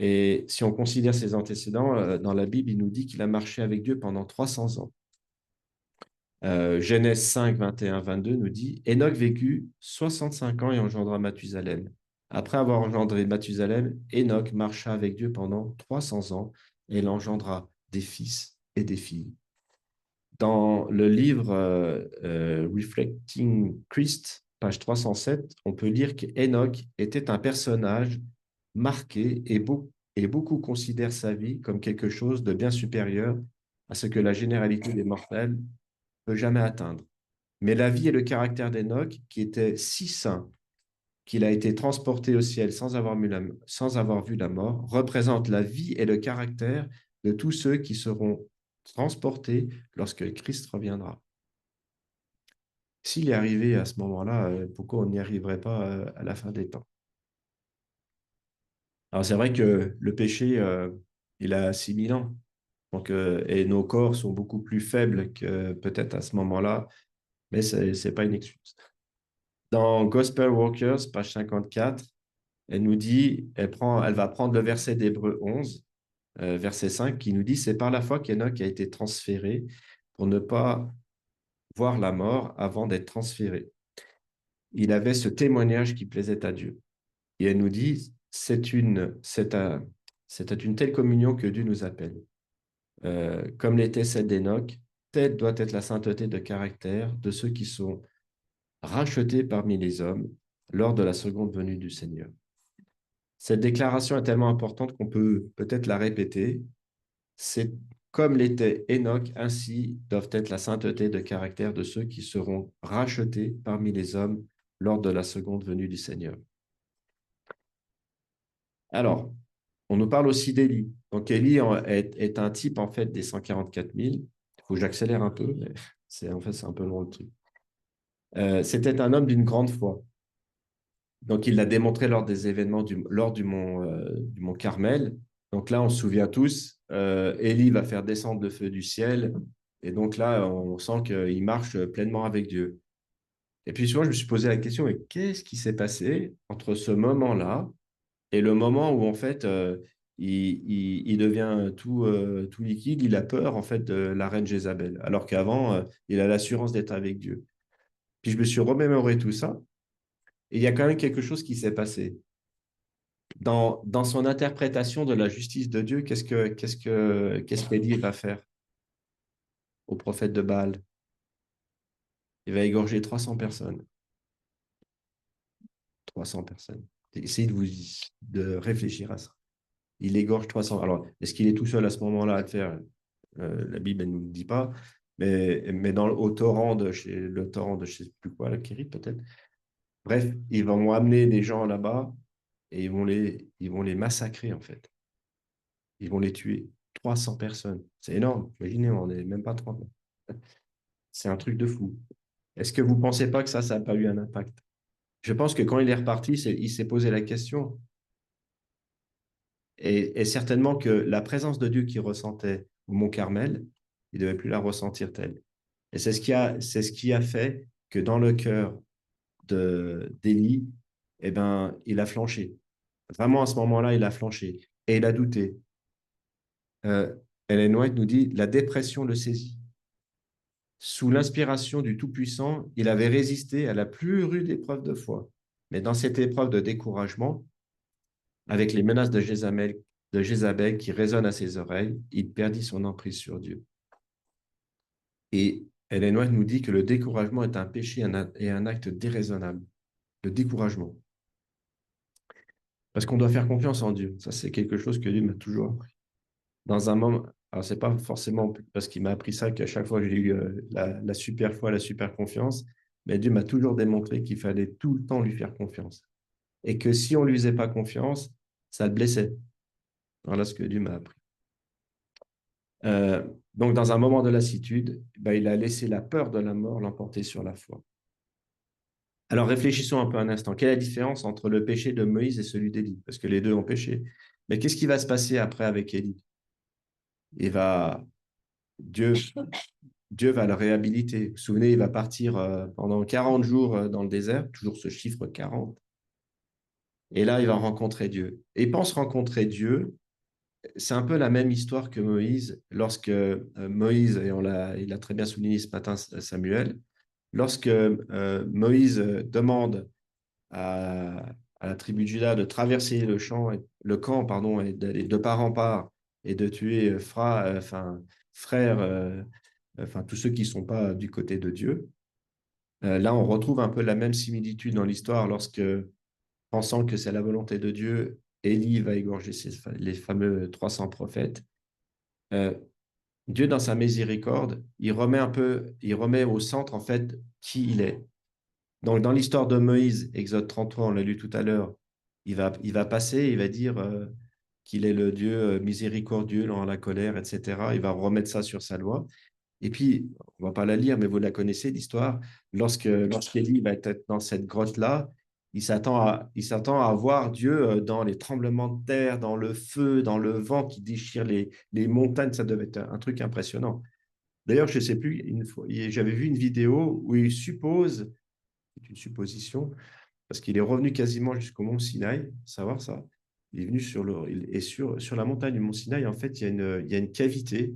Et si on considère ses antécédents, dans la Bible, il nous dit qu'il a marché avec Dieu pendant 300 ans. Genèse 5, 21, 22 nous dit Enoch vécut 65 ans et engendra Mathusalem. Après avoir engendré Mathusalem, Enoch marcha avec Dieu pendant 300 ans et il engendra des fils et des filles. Dans le livre Reflecting Christ, page 307, on peut lire qu'Enoch était un personnage marqué et beaucoup considèrent sa vie comme quelque chose de bien supérieur à ce que la généralité des mortels peut jamais atteindre. Mais la vie et le caractère d'Enoch, qui était si saint qu'il a été transporté au ciel sans avoir vu la mort, représente la vie et le caractère de tous ceux qui seront transportés lorsque Christ reviendra. S'il est arrivé à ce moment-là, pourquoi on n'y arriverait pas à la fin des temps? Alors c'est vrai que le péché, il a 6000 ans. Donc, et nos corps sont beaucoup plus faibles que peut-être à ce moment-là, mais ce n'est pas une excuse. Dans Gospel Workers, page 54, elle nous dit, elle va prendre le verset d'Hébreux 11, verset 5, qui nous dit, c'est par la foi qu'Enoch a été transféré pour ne pas voir la mort avant d'être transféré. Il avait ce témoignage qui plaisait à Dieu. Et elle nous dit, c'est à une telle communion que Dieu nous appelle. Comme l'était celle d'Enoch, telle doit être la sainteté de caractère de ceux qui sont rachetés parmi les hommes lors de la seconde venue du Seigneur. Cette déclaration est tellement importante qu'on peut peut-être la répéter. C'est comme l'était Enoch, ainsi doivent être la sainteté de caractère de ceux qui seront rachetés parmi les hommes lors de la seconde venue du Seigneur. Alors, on nous parle aussi d'Élie. Donc, Élie est un type, en fait, des 144 000. Il faut que j'accélère un peu, mais en fait, c'est un peu long le truc. C'était un homme d'une grande foi. Donc, il l'a démontré lors des événements lors du mont Carmel. Donc là, on se souvient tous, Élie va faire descendre le feu du ciel. Et donc là, on sent qu'il marche pleinement avec Dieu. Et puis souvent, je me suis posé la question, mais qu'est-ce qui s'est passé entre ce moment-là et le moment où, en fait, il devient tout liquide, il a peur, en fait, de la reine Jézabel, alors qu'avant, il a l'assurance d'être avec Dieu. Puis je me suis remémoré tout ça, et il y a quand même quelque chose qui s'est passé. Dans son interprétation de la justice de Dieu, qu'est-ce qu'Élie va faire au prophète de Baal? Il va égorger 300 personnes. 300 personnes. Essayez de réfléchir à ça. Il égorge 300. Alors, est-ce qu'il est tout seul à ce moment-là à le faire? La Bible ne nous le dit pas. Mais au torrent le torrent de je ne sais plus quoi, le Kérit peut-être. Bref, ils vont amener des gens là-bas et ils vont les massacrer en fait. Ils vont les tuer. 300 personnes. C'est énorme. Imaginez, on n'est même pas 30. C'est un truc de fou. Est-ce que vous ne pensez pas que ça n'a pas eu un impact? Je pense que quand il est reparti, il s'est posé la question. Et certainement que la présence de Dieu qu'il ressentait au Mont Carmel, il ne devait plus la ressentir telle. Et c'est ce qui a fait que dans le cœur d'Élie, eh ben, il a flanché. Vraiment, à ce moment-là, il a flanché. Et il a douté. Ellen White nous dit, la dépression le saisit. Sous l'inspiration du Tout-Puissant, il avait résisté à la plus rude épreuve de foi. Mais dans cette épreuve de découragement, avec les menaces de Jézabel qui résonnent à ses oreilles, il perdit son emprise sur Dieu. Et Ellen White nous dit que le découragement est un péché et un acte déraisonnable. Le découragement. Parce qu'on doit faire confiance en Dieu. Ça, c'est quelque chose que Dieu m'a toujours appris. Dans un moment, alors c'est pas forcément parce qu'il m'a appris ça qu'à chaque fois j'ai eu la super foi, la super confiance, mais Dieu m'a toujours démontré qu'il fallait tout le temps lui faire confiance. Et que si on ne lui faisait pas confiance, ça le blessait. Voilà ce que Dieu m'a appris. Donc, dans un moment de lassitude, ben, il a laissé la peur de la mort l'emporter sur la foi. Alors, réfléchissons un peu un instant. Quelle est la différence entre le péché de Moïse et celui d'Élie? Parce que les deux ont péché. Mais qu'est-ce qui va se passer après avec Élie? Il va, Dieu, Dieu va le réhabiliter. Vous vous souvenez, il va partir pendant 40 jours dans le désert, toujours ce chiffre 40. Et là, il va rencontrer Dieu. Et il pense rencontrer Dieu. C'est un peu la même histoire que Moïse, lorsque Moïse, et il a très bien souligné ce matin Samuel, lorsque Moïse demande à la tribu de Juda de traverser le camp, pardon, et d'aller de part en part et de tuer frères, enfin tous ceux qui ne sont pas du côté de Dieu. Là, on retrouve un peu la même similitude dans l'histoire lorsque, pensant que c'est la volonté de Dieu, Élie va égorger les fameux 300 prophètes. Euh, Dieu, dans sa miséricorde, il remet au centre, en fait, qui il est. Donc, dans l'histoire de Moïse, Exode 33, on l'a lu tout à l'heure, il va passer, il va dire qu'il est le Dieu miséricordieux dans la colère, etc. Il va remettre ça sur sa loi. Et puis, on ne va pas la lire, mais vous la connaissez, l'histoire. Lorsqu'Élie va être dans cette grotte-là, il s'attend à voir Dieu dans les tremblements de terre, dans le feu, dans le vent qui déchire les montagnes. Ça devait être un truc impressionnant. D'ailleurs, je ne sais plus, une fois, j'avais vu une vidéo où il suppose, c'est une supposition, parce qu'il est revenu quasiment jusqu'au mont Sinaï, savoir ça. Il est venu sur la montagne du mont Sinaï, en fait, il y a une cavité,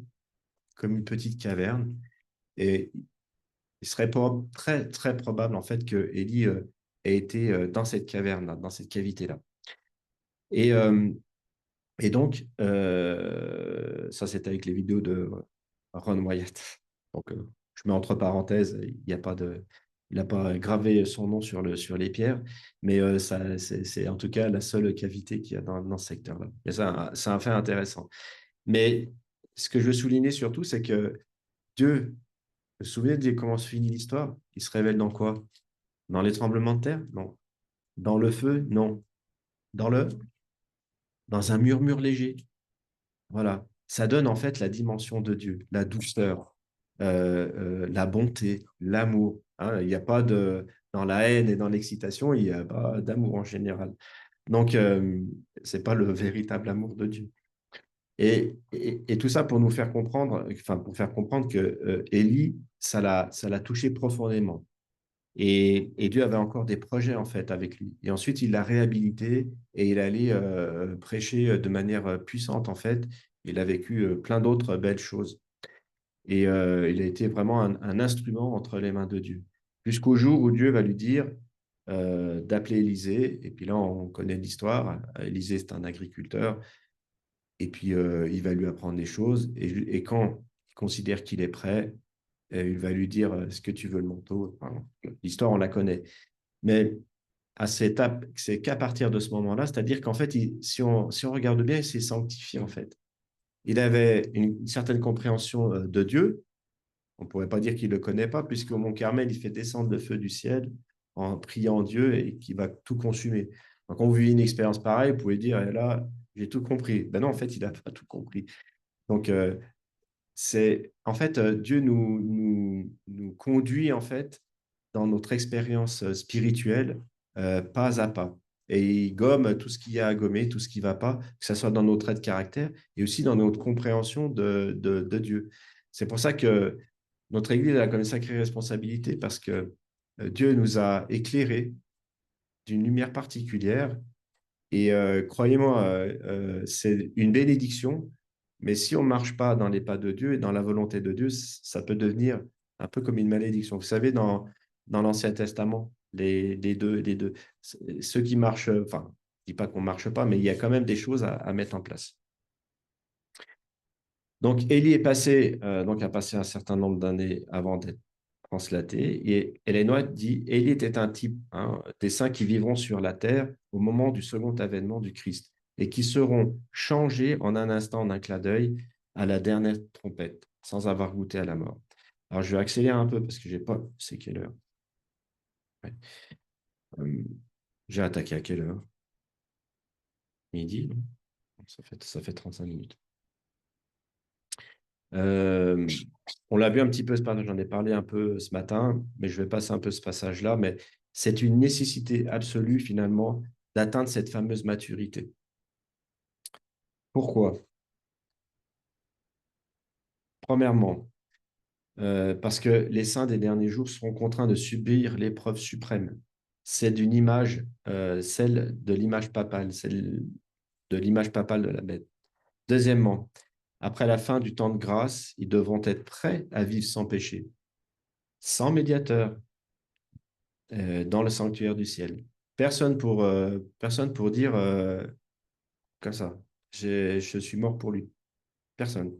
comme une petite caverne, et il serait très, très probable, en fait, que Élie ait été dans cette caverne-là, dans cette cavité-là. Et, donc, ça, c'est avec les vidéos de Ron Wyatt. Donc, je mets entre parenthèses, il n'a pas gravé son nom sur les pierres, mais c'est en tout cas la seule cavité qu'il y a dans ce secteur-là. Et ça, c'est un fait intéressant. Mais ce que je veux souligner surtout, c'est que Dieu, vous vous souvenez de comment se finit l'histoire? Il se révèle dans quoi? Dans les tremblements de terre? Non. Dans le feu? Non. Dans dans un murmure léger. Voilà. Ça donne en fait la dimension de Dieu, la douceur, la bonté, l'amour. Hein. Il n'y a pas de... Dans la haine et dans l'excitation, il n'y a pas d'amour en général. Donc, ce n'est pas le véritable amour de Dieu. Et tout ça pour nous faire comprendre, enfin, pour faire comprendre que Élie, ça l'a touché profondément. Et Dieu avait encore des projets en fait avec lui. Et ensuite, il l'a réhabilité et il allait prêcher de manière puissante en fait. Il a vécu plein d'autres belles choses. Et il a été vraiment un instrument entre les mains de Dieu. Jusqu'au jour où Dieu va lui dire d'appeler Élisée. Et puis là, on connaît l'histoire. Élisée, c'est un agriculteur. Et puis, il va lui apprendre des choses. Et quand il considère qu'il est prêt, il va lui dire, est-ce que tu veux le manteau? Enfin, l'histoire, on la connaît. Mais à cette étape, c'est qu'à partir de ce moment-là, c'est-à-dire qu'en fait, si on regarde bien, il s'est sanctifié, en fait. Il avait une certaine compréhension de Dieu. On ne pourrait pas dire qu'il ne le connaît pas, puisqu'au Mont Carmel, il fait descendre le feu du ciel en priant Dieu et qui va tout consumer. Donc, quand vous vivez une expérience pareille, vous pouvez dire, eh là, j'ai tout compris. Ben non, en fait, il n'a pas tout compris. Donc, en fait, Dieu nous conduit, en fait, dans notre expérience spirituelle, pas à pas. Et il gomme tout ce qu'il y a à gommer, tout ce qui ne va pas, que ce soit dans nos traits de caractère et aussi dans notre compréhension de Dieu. C'est pour ça que notre Église a comme une sacrée responsabilité parce que Dieu nous a éclairés d'une lumière particulière. Et croyez-moi, c'est une bénédiction, mais si on ne marche pas dans les pas de Dieu et dans la volonté de Dieu, ça peut devenir un peu comme une malédiction. Vous savez, dans l'Ancien Testament, les deux, ceux qui marchent, enfin, je ne dis pas qu'on ne marche pas, mais il y a quand même des choses à mettre en place. Donc, Élie a passé un certain nombre d'années avant d'être translaté. Et Ellen White dit, Élie était un type des saints qui vivront sur la terre au moment du second avènement du Christ et qui seront changés en un instant, d'un clin d'œil, à la dernière trompette, sans avoir goûté à la mort. Alors, je vais accélérer un peu parce que j'ai pas... C'est quelle heure? Ouais. J'ai attaqué à quelle heure? Midi, non? Ça fait 35 minutes. On l'a vu un petit peu, j'en ai parlé un peu ce matin, mais je vais passer un peu ce passage-là, mais c'est une nécessité absolue finalement d'atteindre cette fameuse maturité. Pourquoi? Premièrement, parce que les saints des derniers jours seront contraints de subir l'épreuve suprême. C'est d'une image, celle de l'image papale, celle de l'image papale de la bête. Deuxièmement, après la fin du temps de grâce, ils devront être prêts à vivre sans péché, sans médiateur, dans le sanctuaire du ciel. Personne pour dire comme ça, je suis mort pour lui. Personne.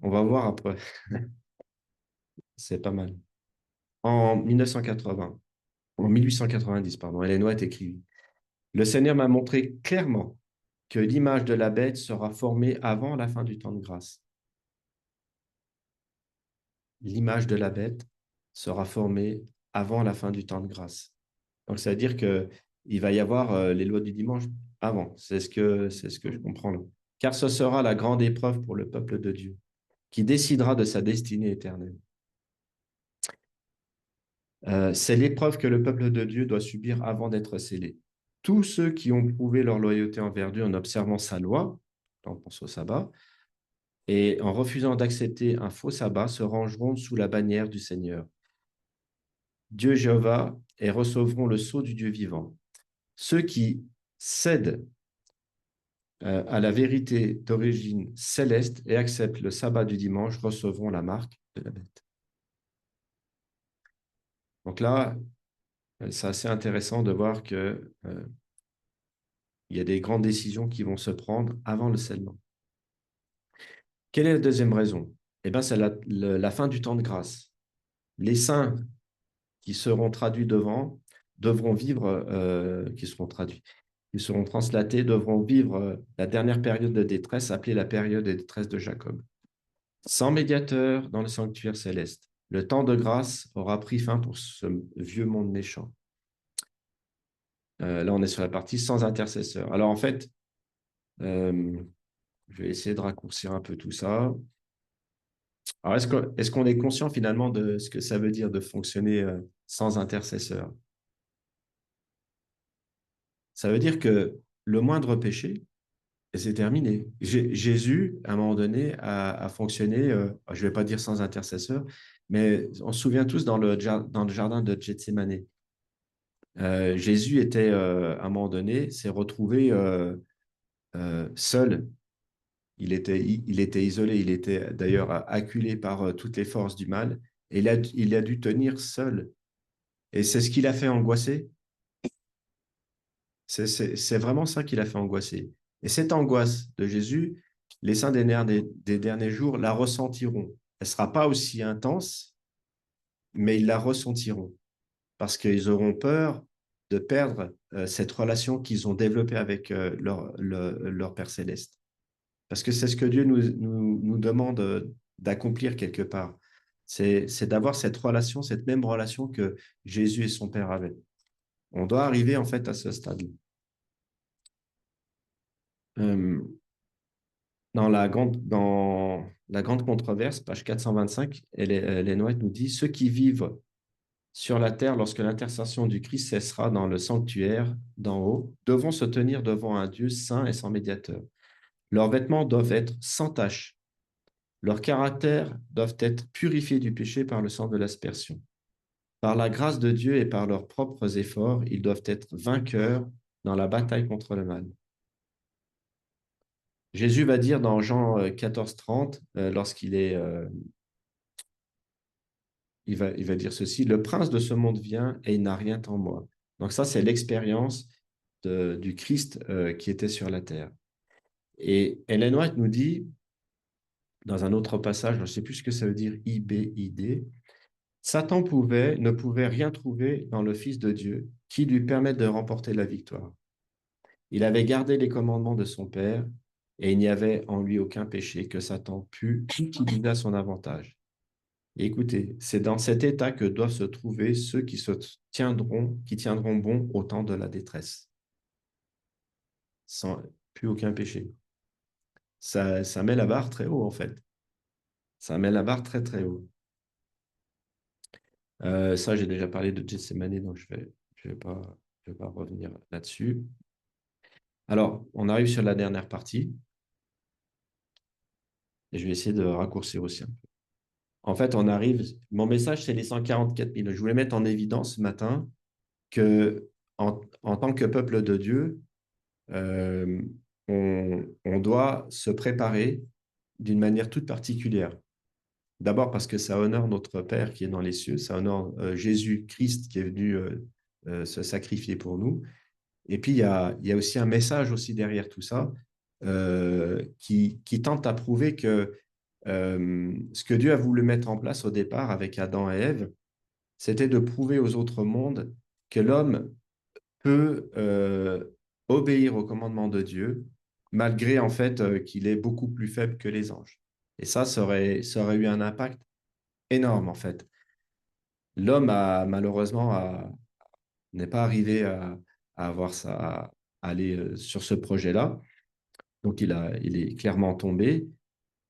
On va voir après. C'est pas mal. En 1980, en 1890, pardon, Ellen White écrit: Le Seigneur m'a montré clairement que l'image de la bête sera formée avant la fin du temps de grâce. L'image de la bête sera formée avant la fin du temps de grâce. Donc, ça veut dire qu'il va y avoir les lois du dimanche avant. C'est ce que je comprends là. Car ce sera la grande épreuve pour le peuple de Dieu, qui décidera de sa destinée éternelle. C'est l'épreuve que le peuple de Dieu doit subir avant d'être scellé. Tous ceux qui ont prouvé leur loyauté envers Dieu en observant sa loi, on pense au sabbat, et en refusant d'accepter un faux sabbat, se rangeront sous la bannière du Seigneur, Dieu Jéhovah, et recevront le sceau du Dieu vivant. Ceux qui cèdent à la vérité d'origine céleste et acceptent le sabbat du dimanche recevront la marque de la bête. Donc là, c'est assez intéressant de voir que il y a des grandes décisions qui vont se prendre avant le scellement. Quelle est la deuxième raison? Eh bien, c'est la fin du temps de grâce. Les saints qui seront traduits devant devront vivre, qui seront traduits. qui seront translatés devront vivre la dernière période de détresse, appelée la période de détresse de Jacob. Sans médiateur dans le sanctuaire céleste, le temps de grâce aura pris fin pour ce vieux monde méchant. Là, on est sur la partie sans intercesseur. Alors, en fait, je vais essayer de raccourcir un peu tout ça. Alors, est-ce qu'on est conscient finalement de ce que ça veut dire de fonctionner sans intercesseur? Ça veut dire que le moindre péché, et c'est terminé. Jésus, à un moment donné, a fonctionné, je ne vais pas dire sans intercesseur, mais on se souvient tous dans le jardin de Gethsémané. Jésus était, à un moment donné, s'est retrouvé seul. Il était isolé, il était d'ailleurs acculé par toutes les forces du mal, et il a dû tenir seul. Et c'est ce qu'il a fait angoisser. C'est vraiment ça qui l'a fait angoisser. Et cette angoisse de Jésus, les saints des derniers jours la ressentiront. Elle ne sera pas aussi intense, mais ils la ressentiront parce qu'ils auront peur de perdre cette relation qu'ils ont développée avec leur Père céleste. Parce que c'est ce que Dieu nous demande d'accomplir quelque part. C'est d'avoir cette relation, cette même relation que Jésus et son Père avaient. On doit arriver en fait à ce stade-là. Dans dans la grande controverse, page 425, Ellen White nous dit « Ceux qui vivent sur la terre lorsque l'intercession du Christ cessera dans le sanctuaire d'en haut devront se tenir devant un Dieu saint et sans médiateur. Leurs vêtements doivent être sans tache. Leurs caractères doivent être purifiés du péché par le sang de l'aspersion. Par la grâce de Dieu et par leurs propres efforts, ils doivent être vainqueurs dans la bataille contre le mal. » Jésus va dire dans Jean 14:30, lorsqu'il est, il va dire ceci, « Le prince de ce monde vient et il n'a rien en moi. » Donc ça, c'est l'expérience du Christ qui était sur la terre. Et Ellen White nous dit, dans un autre passage, je ne sais plus ce que ça veut dire, IBID, Satan ne pouvait rien trouver dans le Fils de Dieu qui lui permette de remporter la victoire. Il avait gardé les commandements de son Père et il n'y avait en lui aucun péché que Satan pût utiliser à son avantage. Et écoutez, c'est dans cet état que doivent se trouver ceux qui tiendront bon au temps de la détresse, sans plus aucun péché. Ça met la barre très haut, en fait. Ça met la barre très, très haut. Ça, j'ai déjà parlé de Gethsémané, donc je vais pas revenir là-dessus. Alors, on arrive sur la dernière partie. Et je vais essayer de raccourcir aussi un peu. En fait, mon message, c'est les 144 000. Je voulais mettre en évidence ce matin que, en tant que peuple de Dieu, on doit se préparer d'une manière toute particulière. D'abord parce que ça honore notre Père qui est dans les cieux, ça honore Jésus-Christ qui est venu se sacrifier pour nous. Et puis, il y a aussi un message aussi derrière tout ça qui tente à prouver que ce que Dieu a voulu mettre en place au départ avec Adam et Ève, c'était de prouver aux autres mondes que l'homme peut obéir au commandement de Dieu, malgré en fait qu'il est beaucoup plus faible que les anges. Et ça aurait eu un impact énorme en fait. L'homme n'est pas arrivé à avoir ça, à aller sur ce projet-là. Donc il est clairement tombé.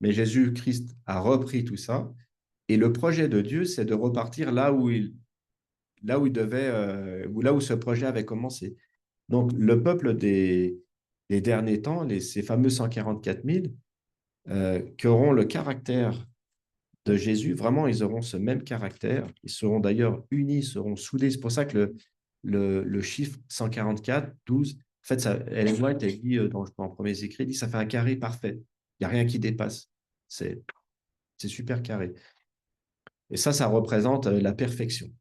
Mais Jésus-Christ a repris tout ça. Et le projet de Dieu, c'est de repartir là où il devait, ou là où ce projet avait commencé. Donc, le peuple des derniers temps, ces fameux 144 000, qui auront le caractère de Jésus, vraiment, ils auront ce même caractère. Ils seront d'ailleurs unis, seront soudés. C'est pour ça que le chiffre 144, 12, en fait, Ellen White a dit, dans mon premier écrit, dit ça fait un carré parfait. Il n'y a rien qui dépasse. C'est super carré. Et ça représente la perfection.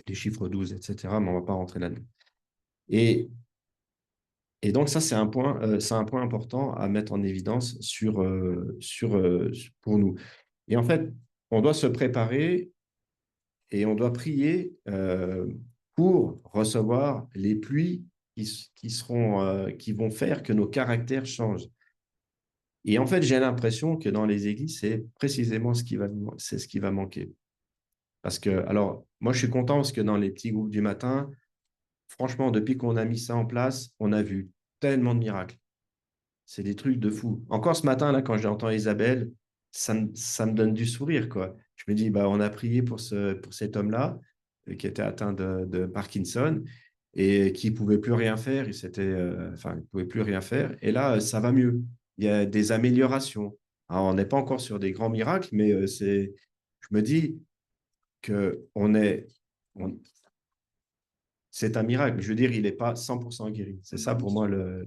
Les chiffres 12, etc., mais on ne va pas rentrer là-dedans. Et donc, ça, c'est un point important à mettre en évidence pour nous. Et en fait, on doit se préparer et on doit prier pour recevoir les pluies qui vont faire que nos caractères changent. Et en fait, j'ai l'impression que dans les églises, c'est précisément c'est ce qui va manquer. Parce que, alors, moi, je suis content parce que dans les petits groupes du matin, franchement, depuis qu'on a mis ça en place, on a vu tellement de miracles. C'est des trucs de fou. Encore ce matin, là, quand j'entends Isabelle, ça me donne du sourire, quoi. Je me dis, bah, on a prié pour cet homme-là qui était atteint de Parkinson et qui ne pouvait plus rien faire. Il pouvait plus rien faire. Et là, ça va mieux. Il y a des améliorations. Alors, on n'est pas encore sur des grands miracles, mais je me dis que on- c'est un miracle. Je veux dire, il n'est pas 100% guéri. C'est ça pour moi le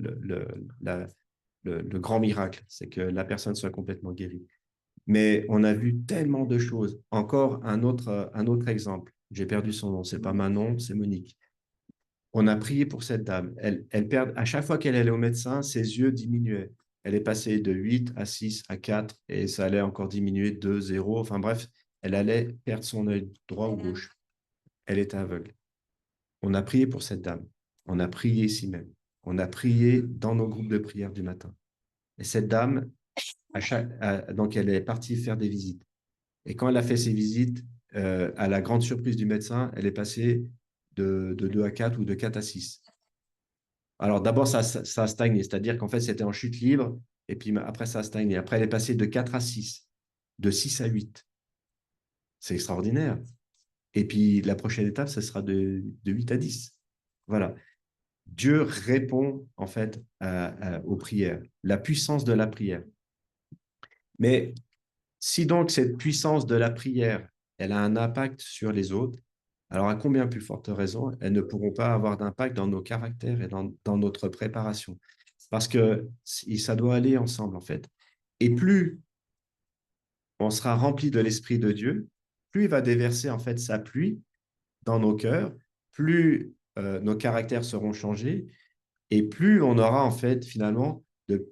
grand miracle, c'est que la personne soit complètement guérie. Mais on a vu tellement de choses. Encore un autre exemple. J'ai perdu son nom. C'est pas Manon, c'est Monique. On a prié pour cette dame. À chaque fois qu'elle allait au médecin, ses yeux diminuaient. Elle est passée de 8 à 6 à 4 et ça allait encore diminuer de 0. Enfin bref, elle allait perdre son œil droit ou gauche. Elle était aveugle. On a prié pour cette dame. On a prié ici même. On a prié dans nos groupes de prière du matin. Et cette dame, donc elle est partie faire des visites. Et quand elle a fait ses visites, à la grande surprise du médecin, elle est passée de 2 à 4 ou de 4 à 6. Alors d'abord, ça a stagné, c'est-à-dire qu'en fait, c'était en chute libre, et puis après, ça a stagné. Après, elle est passée de 4 à 6, de 6 à 8. C'est extraordinaire. Et puis la prochaine étape, ce sera de 8 à 10. Voilà. Dieu répond en fait aux prières, la puissance de la prière. Mais si donc cette puissance de la prière, elle a un impact sur les autres, alors à combien plus forte raison, elles ne pourront pas avoir d'impact dans nos caractères et dans notre préparation. Parce que ça doit aller ensemble en fait. Et plus on sera rempli de l'Esprit de Dieu, plus il va déverser en fait sa pluie dans nos cœurs, plus nos caractères seront changés et plus on aura en fait finalement,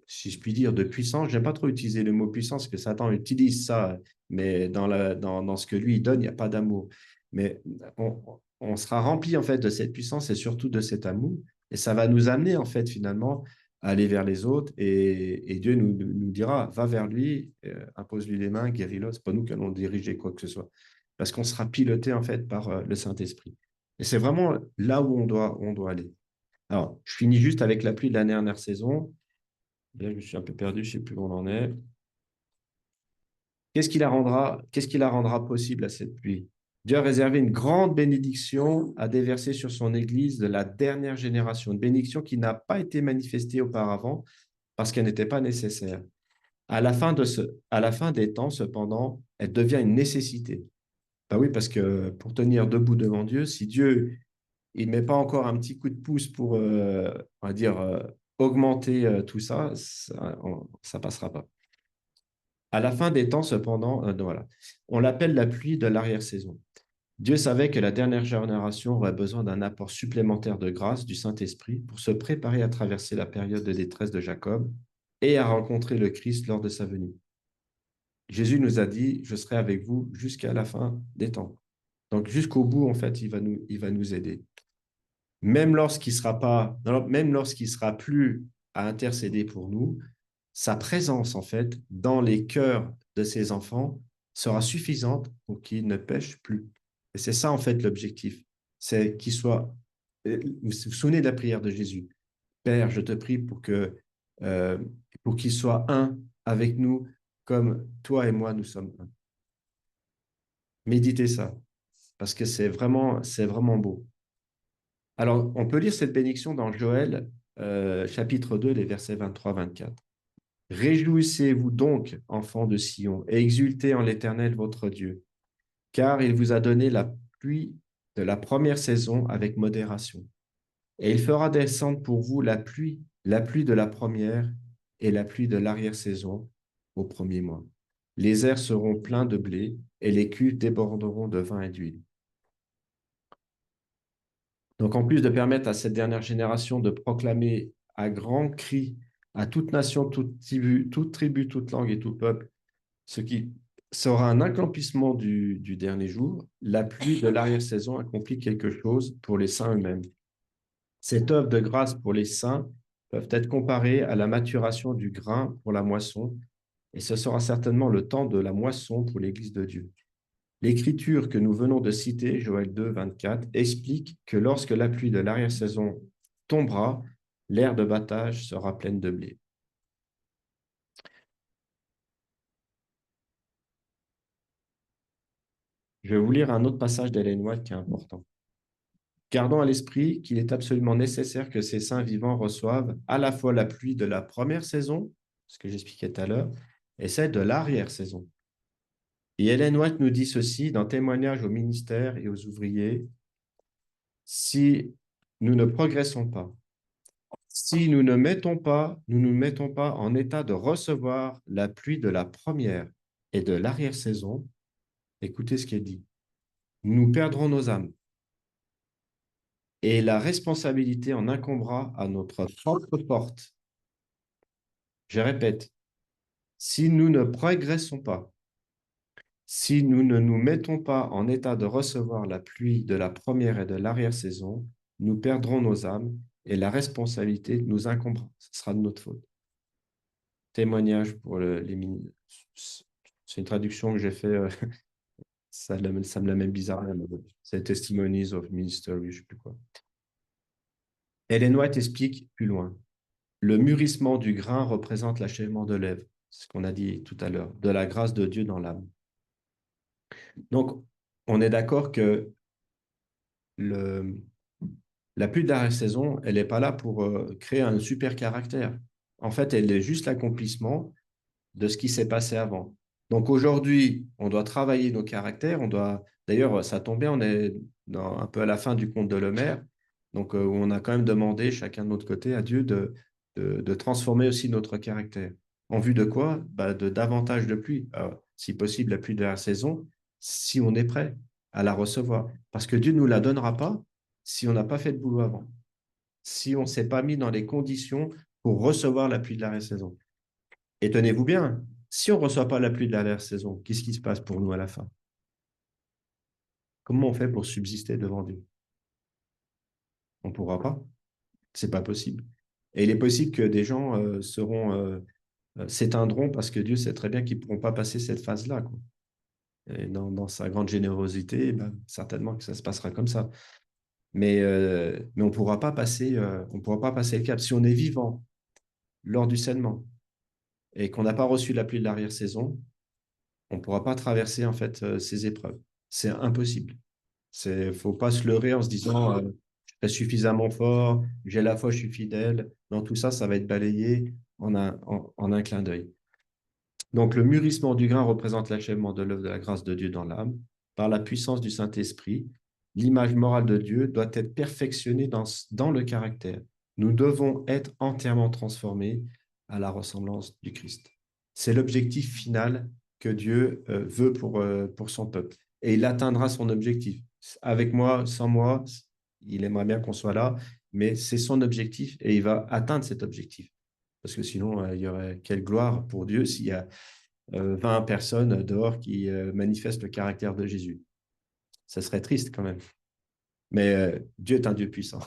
si je puis dire, de puissance. J'aime pas trop utiliser le mot puissance parce que Satan utilise ça, mais dans ce que lui il donne, il n'y a pas d'amour. Mais on sera rempli en fait de cette puissance et surtout de cet amour et ça va nous amener en fait finalement à aller vers les autres et Dieu nous dira, va vers lui, impose-lui les mains, guéris-le. C'est pas nous qui allons diriger quoi que ce soit parce qu'on sera piloté en fait par le Saint-Esprit. Et c'est vraiment là où on doit aller. Alors, je finis juste avec la pluie de la dernière saison. Là, je me suis un peu perdu, je ne sais plus où on en est. Qu'est-ce qui la rendra possible à cette pluie? Dieu a réservé une grande bénédiction à déverser sur son Église de la dernière génération, une bénédiction qui n'a pas été manifestée auparavant parce qu'elle n'était pas nécessaire. À la fin des temps, cependant, elle devient une nécessité. Ben oui, parce que pour tenir debout devant Dieu, si Dieu il ne met pas encore un petit coup de pouce pour, on va dire, augmenter tout ça, ça ne passera pas. À la fin des temps, cependant, voilà, on l'appelle la pluie de l'arrière-saison. Dieu savait que la dernière génération aurait besoin d'un apport supplémentaire de grâce du Saint-Esprit pour se préparer à traverser la période de détresse de Jacob et à rencontrer le Christ lors de sa venue. Jésus nous a dit, je serai avec vous jusqu'à la fin des temps. Donc jusqu'au bout, en fait, il va nous aider. Même lorsqu'il sera plus à intercéder pour nous, sa présence, en fait, dans les cœurs de ses enfants sera suffisante pour qu'ils ne pêchent plus. Et c'est ça, en fait, l'objectif. C'est qu'ils soient. Vous vous souvenez de la prière de Jésus? Père, je te prie euh, pour qu'ils soient un avec nous, comme toi et moi, nous sommes un. Méditez ça, parce que c'est vraiment beau. Alors, on peut lire cette bénédiction dans Joël, chapitre 2, les versets 23-24. Réjouissez-vous donc, enfants de Sion, et exultez en l'Éternel votre Dieu, car il vous a donné la pluie de la première saison avec modération. Et il fera descendre pour vous la pluie de la première et la pluie de l'arrière-saison au premier mois. Les airs seront pleins de blé, et les cuves déborderont de vin et d'huile. Donc, en plus de permettre à cette dernière génération de proclamer à grands cris à toute nation, toute tribu, toute langue et tout peuple, ce qui sera un accomplissement du dernier jour, la pluie de l'arrière-saison accomplit quelque chose pour les saints eux-mêmes. Cette œuvre de grâce pour les saints peuvent être comparées à la maturation du grain pour la moisson, et ce sera certainement le temps de la moisson pour l'Église de Dieu. L'écriture que nous venons de citer, Joël 2, 24, explique que lorsque la pluie de l'arrière-saison tombera, l'ère de battage sera pleine de blé. Je vais vous lire un autre passage d'Ellen White qui est important. Gardons à l'esprit qu'il est absolument nécessaire que ces saints vivants reçoivent à la fois la pluie de la première saison, ce que j'expliquais tout à l'heure, et celle de l'arrière-saison. Et Ellen White nous dit ceci dans Témoignage aux ministères et aux ouvriers: si nous ne progressons pas, si nous nous mettons pas en état de recevoir la pluie de la première et de l'arrière-saison, écoutez ce qu'elle dit, nous perdrons nos âmes. Et la responsabilité en incombera à notre propre porte. Je répète, si nous ne progressons pas, si nous ne nous mettons pas en état de recevoir la pluie de la première et de l'arrière-saison, nous perdrons nos âmes et la responsabilité nous incombera. Ce sera de notre faute. Témoignage pour les ministres. C'est une traduction que j'ai fait, ça me l'amène bizarrement. C'est Testimonies of Ministry, je ne sais plus quoi. Ellen White explique plus loin. Le mûrissement du grain représente l'achèvement de l'œuvre, ce qu'on a dit tout à l'heure, de la grâce de Dieu dans l'âme. Donc, on est d'accord que la pluie de la saison, elle n'est pas là pour créer un super caractère. En fait, elle est juste l'accomplissement de ce qui s'est passé avant. Donc aujourd'hui, on doit travailler nos caractères. D'ailleurs, ça tombe bien, on est un peu à la fin du conte de Lemaire, donc où on a quand même demandé chacun de notre côté à Dieu de transformer aussi notre caractère. En vue de quoi? De davantage de pluie. Alors, si possible, la pluie de la saison, si on est prêt à la recevoir. Parce que Dieu ne nous la donnera pas si on n'a pas fait de boulot avant. Si on ne s'est pas mis dans les conditions pour recevoir la pluie de la saison. Et tenez-vous bien, si on ne reçoit pas la pluie de la saison, qu'est-ce qui se passe pour nous à la fin? Comment on fait pour subsister devant Dieu? On ne pourra pas. Ce n'est pas possible. Et il est possible que des gens s'éteindront parce que Dieu sait très bien qu'ils ne pourront pas passer cette phase-là, quoi. Et dans sa grande générosité, certainement que ça se passera comme ça. Mais on ne pourra pas passer le cap. Si on est vivant lors du sènement et qu'on n'a pas reçu la pluie de l'arrière-saison, on ne pourra pas traverser en fait ces épreuves. C'est impossible. Il ne faut pas se leurrer en se disant je suis suffisamment fort, j'ai la foi, je suis fidèle. Dans tout ça, ça va être balayé en un clin d'œil. Donc, le mûrissement du grain représente l'achèvement de l'œuvre de la grâce de Dieu dans l'âme. Par la puissance du Saint-Esprit, l'image morale de Dieu doit être perfectionnée dans le caractère. Nous devons être entièrement transformés à la ressemblance du Christ. C'est l'objectif final que Dieu veut pour son peuple. Et il atteindra son objectif. Avec moi, sans moi, il aimerait bien qu'on soit là, mais c'est son objectif et il va atteindre cet objectif. Parce que sinon, il y aurait quelle gloire pour Dieu s'il y a 20 personnes dehors qui manifestent le caractère de Jésus. Ça serait triste quand même. Mais Dieu est un Dieu puissant.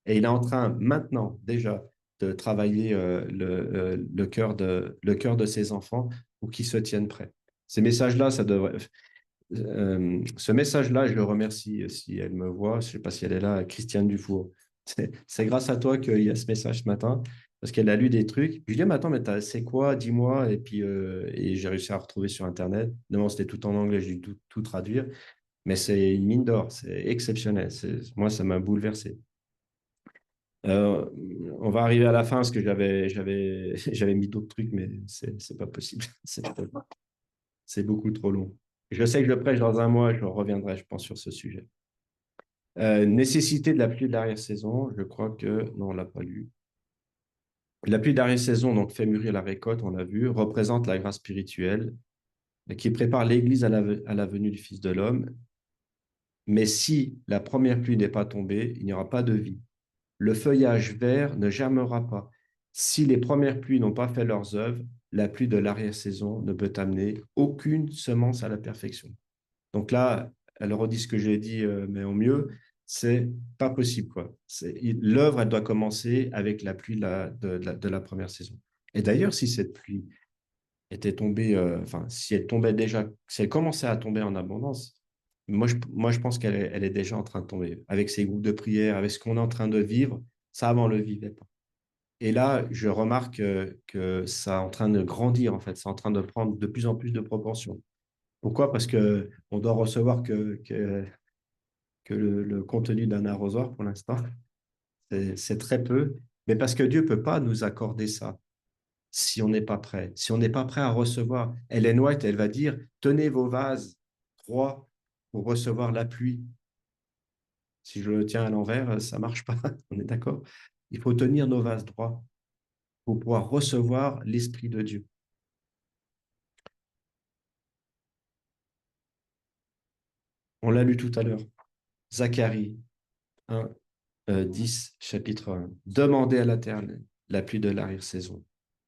Et il est en train maintenant déjà de travailler le cœur de ses enfants pour qu'ils se tiennent prêts. Ces messages-là, ce message-là, je le remercie si elle me voit. Je ne sais pas si elle est là, Christiane Dufour. C'est grâce à toi qu'il y a ce message ce matin, parce qu'elle a lu des trucs. Je lui dis, mais attends, mais c'est quoi? Dis-moi. Et puis, j'ai réussi à retrouver sur Internet. Non, c'était tout en anglais, j'ai dû tout traduire. Mais c'est une mine d'or, c'est exceptionnel. Moi, ça m'a bouleversé. Euh, on va arriver à la fin parce que j'avais mis d'autres trucs, mais c'est pas possible. C'est beaucoup trop long. Je sais que je prêche dans un mois, je reviendrai, je pense, sur ce sujet. Nécessité de la pluie de l'arrière-saison, je crois que... Non, on ne l'a pas lu. La pluie d'arrière-saison, donc, fait mûrir la récolte, on l'a vu, représente la grâce spirituelle qui prépare l'Église à la venue du Fils de l'homme. Mais si la première pluie n'est pas tombée, il n'y aura pas de vie. Le feuillage vert ne germera pas. Si les premières pluies n'ont pas fait leurs œuvres, la pluie de l'arrière-saison ne peut amener aucune semence à la perfection. Donc là, elle redit ce que j'ai dit, mais au mieux. C'est pas possible, quoi. L'œuvre, elle doit commencer avec la pluie de la première saison. Et d'ailleurs, si cette pluie était tombée, enfin, si elle tombait déjà, si elle commençait à tomber en abondance, moi, je pense elle est déjà en train de tomber. Avec ces groupes de prière, avec ce qu'on est en train de vivre, ça, avant, on le vivait pas. Et là, je remarque que ça est en train de grandir, en fait. C'est en train de prendre de plus en plus de proportions. Pourquoi? Parce que on doit recevoir que le contenu d'un arrosoir pour l'instant. C'est très peu. Mais parce que Dieu ne peut pas nous accorder ça si on n'est pas prêt. Si on n'est pas prêt à recevoir. Ellen White, elle va dire, tenez vos vases droits pour recevoir la pluie. Si je le tiens à l'envers, ça ne marche pas. On est d'accord? Il faut tenir nos vases droits pour pouvoir recevoir l'Esprit de Dieu. On l'a lu tout à l'heure. Zacharie 1, 10, chapitre 1. Demandez à l'Éternel la pluie de l'arrière-saison.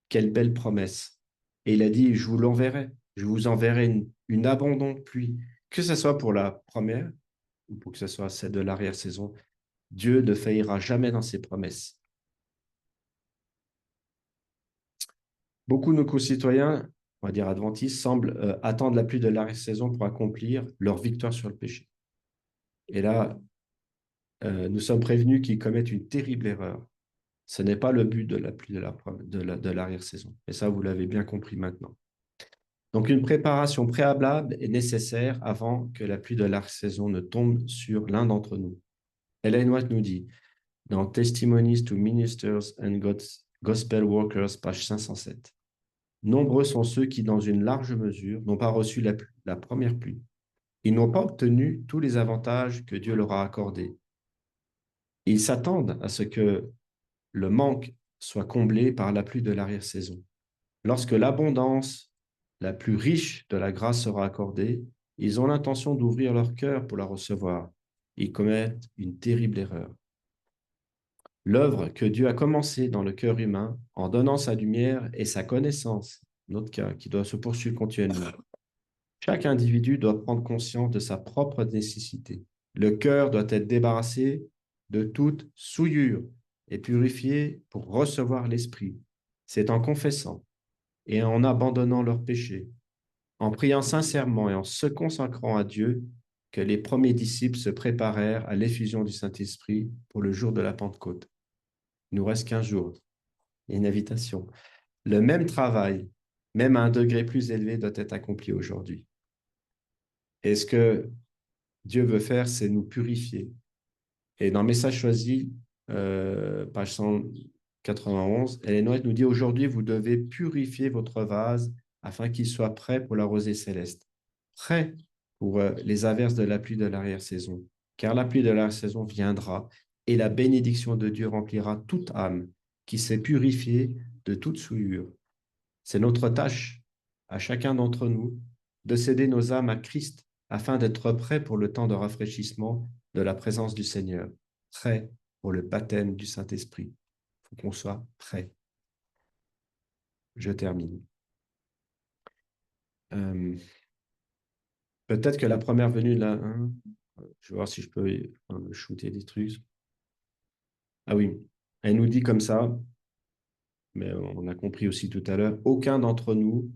Quelle belle promesse. Et il a dit, je vous l'enverrai. Je vous enverrai une abondante pluie, que ce soit pour la première ou pour que ce soit celle de l'arrière-saison. Dieu ne faillira jamais dans ses promesses. Beaucoup de nos concitoyens, on va dire adventistes, semblent attendre la pluie de l'arrière-saison pour accomplir leur victoire sur le péché. Et là, nous sommes prévenus qu'ils commettent une terrible erreur. Ce n'est pas le but de la pluie de l'arrière-saison. Et ça, vous l'avez bien compris maintenant. Donc, une préparation préalable est nécessaire avant que la pluie de l'arrière-saison ne tombe sur l'un d'entre nous. Ellen White nous dit, dans Testimonies to Ministers and Gospel Workers, page 507, nombreux sont ceux qui, dans une large mesure, n'ont pas reçu la première pluie. Ils n'ont pas obtenu tous les avantages que Dieu leur a accordés. Ils s'attendent à ce que le manque soit comblé par la pluie de l'arrière-saison. Lorsque l'abondance la plus riche de la grâce sera accordée, ils ont l'intention d'ouvrir leur cœur pour la recevoir. Ils commettent une terrible erreur. L'œuvre que Dieu a commencée dans le cœur humain en donnant sa lumière et sa connaissance, notre cas, qui doit se poursuivre continuellement. Chaque individu doit prendre conscience de sa propre nécessité. Le cœur doit être débarrassé de toute souillure et purifié pour recevoir l'Esprit. C'est en confessant et en abandonnant leurs péchés, en priant sincèrement et en se consacrant à Dieu, que les premiers disciples se préparèrent à l'effusion du Saint-Esprit pour le jour de la Pentecôte. Il nous reste 15 jours. Il y a une invitation. Le même travail, même à un degré plus élevé, doit être accompli aujourd'hui. Et ce que Dieu veut faire, c'est nous purifier. Et dans Message choisi, page 191, Ellen White nous dit, aujourd'hui, vous devez purifier votre vase afin qu'il soit prêt pour la rosée céleste, prêt pour les averses de la pluie de l'arrière-saison. Car la pluie de l'arrière-saison viendra et la bénédiction de Dieu remplira toute âme qui s'est purifiée de toute souillure. C'est notre tâche, à chacun d'entre nous, de céder nos âmes à Christ afin d'être prêts pour le temps de rafraîchissement de la présence du Seigneur, prêts pour le baptême du Saint-Esprit. Il faut qu'on soit prêts. Je termine. Peut-être que la première venue, là, hein, je vais voir si je peux shooter des trucs. Ah oui, elle nous dit comme ça, mais on a compris aussi tout à l'heure, aucun d'entre nous,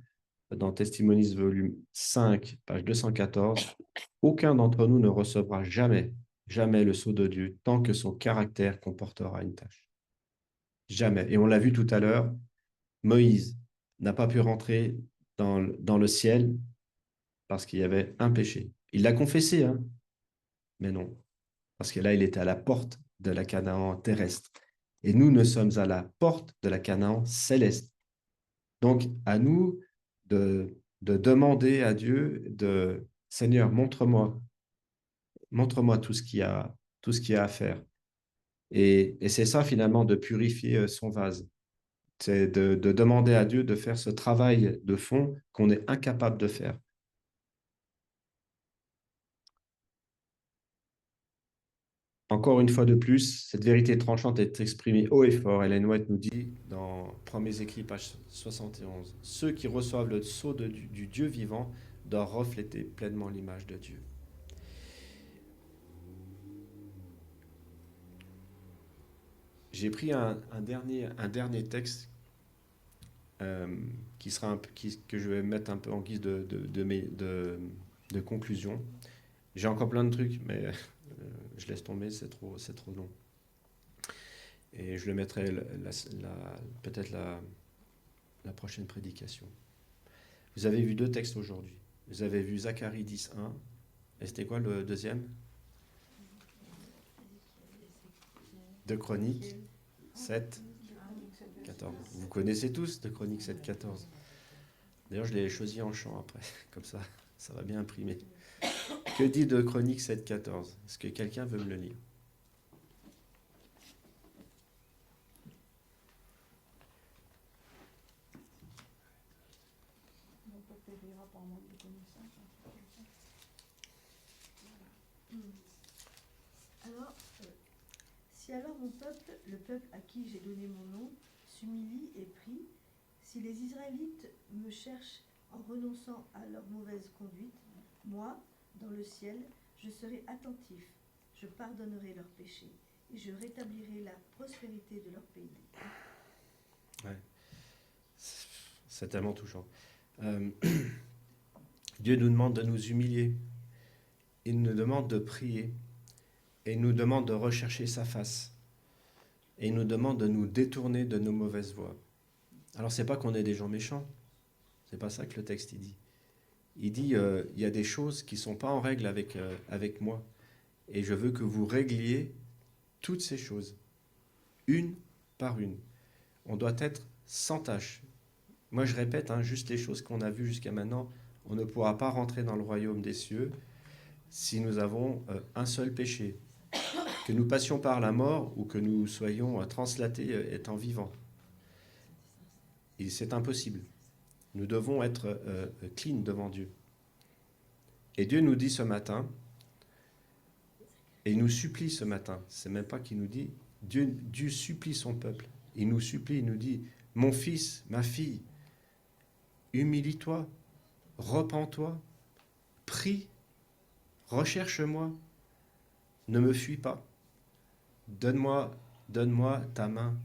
dans Testimonies volume 5, page 214, aucun d'entre nous ne recevra jamais, jamais le sceau de Dieu tant que son caractère comportera une tâche. Jamais. Et on l'a vu tout à l'heure, Moïse n'a pas pu rentrer dans le ciel parce qu'il y avait un péché. Il l'a confessé, hein, mais non, parce que là, il était à la porte de la Canaan terrestre. Et nous, nous sommes à la porte de la Canaan céleste. Donc, à nous de demander à Dieu de Seigneur, montre-moi tout ce qu'il y a, tout ce qu'il y a à faire. Et c'est ça, finalement, de purifier son vase. C'est de demander à Dieu de faire ce travail de fond qu'on est incapable de faire. Encore une fois de plus, cette vérité tranchante est exprimée haut et fort. Ellen White nous dit dans Premiers Écrits, page 71, ceux qui reçoivent le sceau du Dieu vivant doivent refléter pleinement l'image de Dieu. j'ai pris un dernier texte qui sera que je vais mettre un peu en guise de conclusion. J'ai encore plein de trucs, mais je laisse tomber, c'est trop long. Et je le mettrai peut-être la prochaine prédication. Vous avez vu 2 textes aujourd'hui. Vous avez vu Zacharie 10.1. Et c'était quoi le deuxième? De Chroniques 7.14. Vous connaissez tous de Chroniques 7.14. D'ailleurs, je l'ai choisi en chant après. Comme ça va bien imprimer. Que dit de Chroniques 7.14? Est-ce que quelqu'un veut me le lire? Alors, si alors mon peuple, le peuple à qui j'ai donné mon nom, s'humilie et prie, si les Israélites me cherchent en renonçant à leur mauvaise conduite, moi, dans le ciel, je serai attentif, je pardonnerai leurs péchés et je rétablirai la prospérité de leur pays. Ouais. C'est tellement touchant. Dieu nous demande de nous humilier. Il nous demande de prier. Et il nous demande de rechercher sa face. Et il nous demande de nous détourner de nos mauvaises voies. Alors, c'est pas qu'on est des gens méchants. C'est pas ça que le texte il dit. Il dit il y a des choses qui sont pas en règle avec moi. Et je veux que vous régliez toutes ces choses, une par une. On doit être sans tâche. Moi, je répète, juste les choses qu'on a vues jusqu'à maintenant, on ne pourra pas rentrer dans le royaume des cieux si nous avons un seul péché. Que nous passions par la mort ou que nous soyons translatés étant vivants. Et c'est impossible. Nous devons être clean devant Dieu. Et Dieu nous dit ce matin, et il nous supplie ce matin, c'est même pas qu'il nous dit, Dieu supplie son peuple. Il nous supplie, il nous dit, mon fils, ma fille, humilie-toi, repens-toi, prie, recherche-moi, ne me fuis pas. Donne-moi ta main.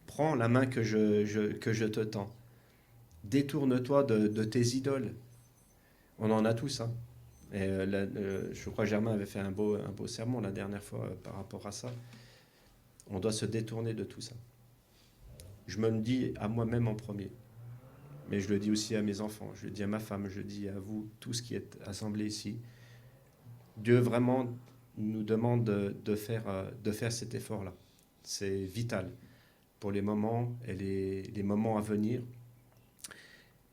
Prends la main que je te tends. Détourne-toi de tes idoles. On en a tous. Et je crois que Germain avait fait un beau sermon la dernière fois par rapport à ça. On doit se détourner de tout ça. Je me le dis à moi-même en premier. Mais je le dis aussi à mes enfants. Je le dis à ma femme. Je le dis à vous, tous qui êtes assemblés ici. Dieu vraiment nous demande de faire cet effort-là. C'est vital pour les moments et les moments à venir.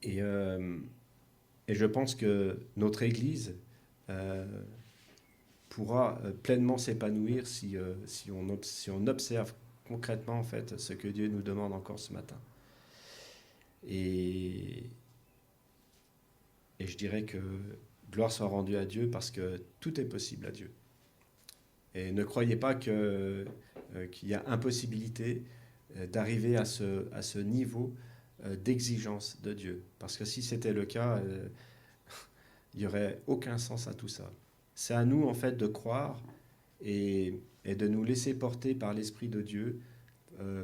Et je pense que notre Église pourra pleinement s'épanouir si on observe concrètement en fait ce que Dieu nous demande encore ce matin. Et je dirais que gloire soit rendue à Dieu parce que tout est possible à Dieu. Et ne croyez pas qu'il y a impossibilité d'arriver à ce niveau d'exigence de Dieu. Parce que si c'était le cas, il n'y aurait aucun sens à tout ça. C'est à nous, en fait, de croire et de nous laisser porter par l'Esprit de Dieu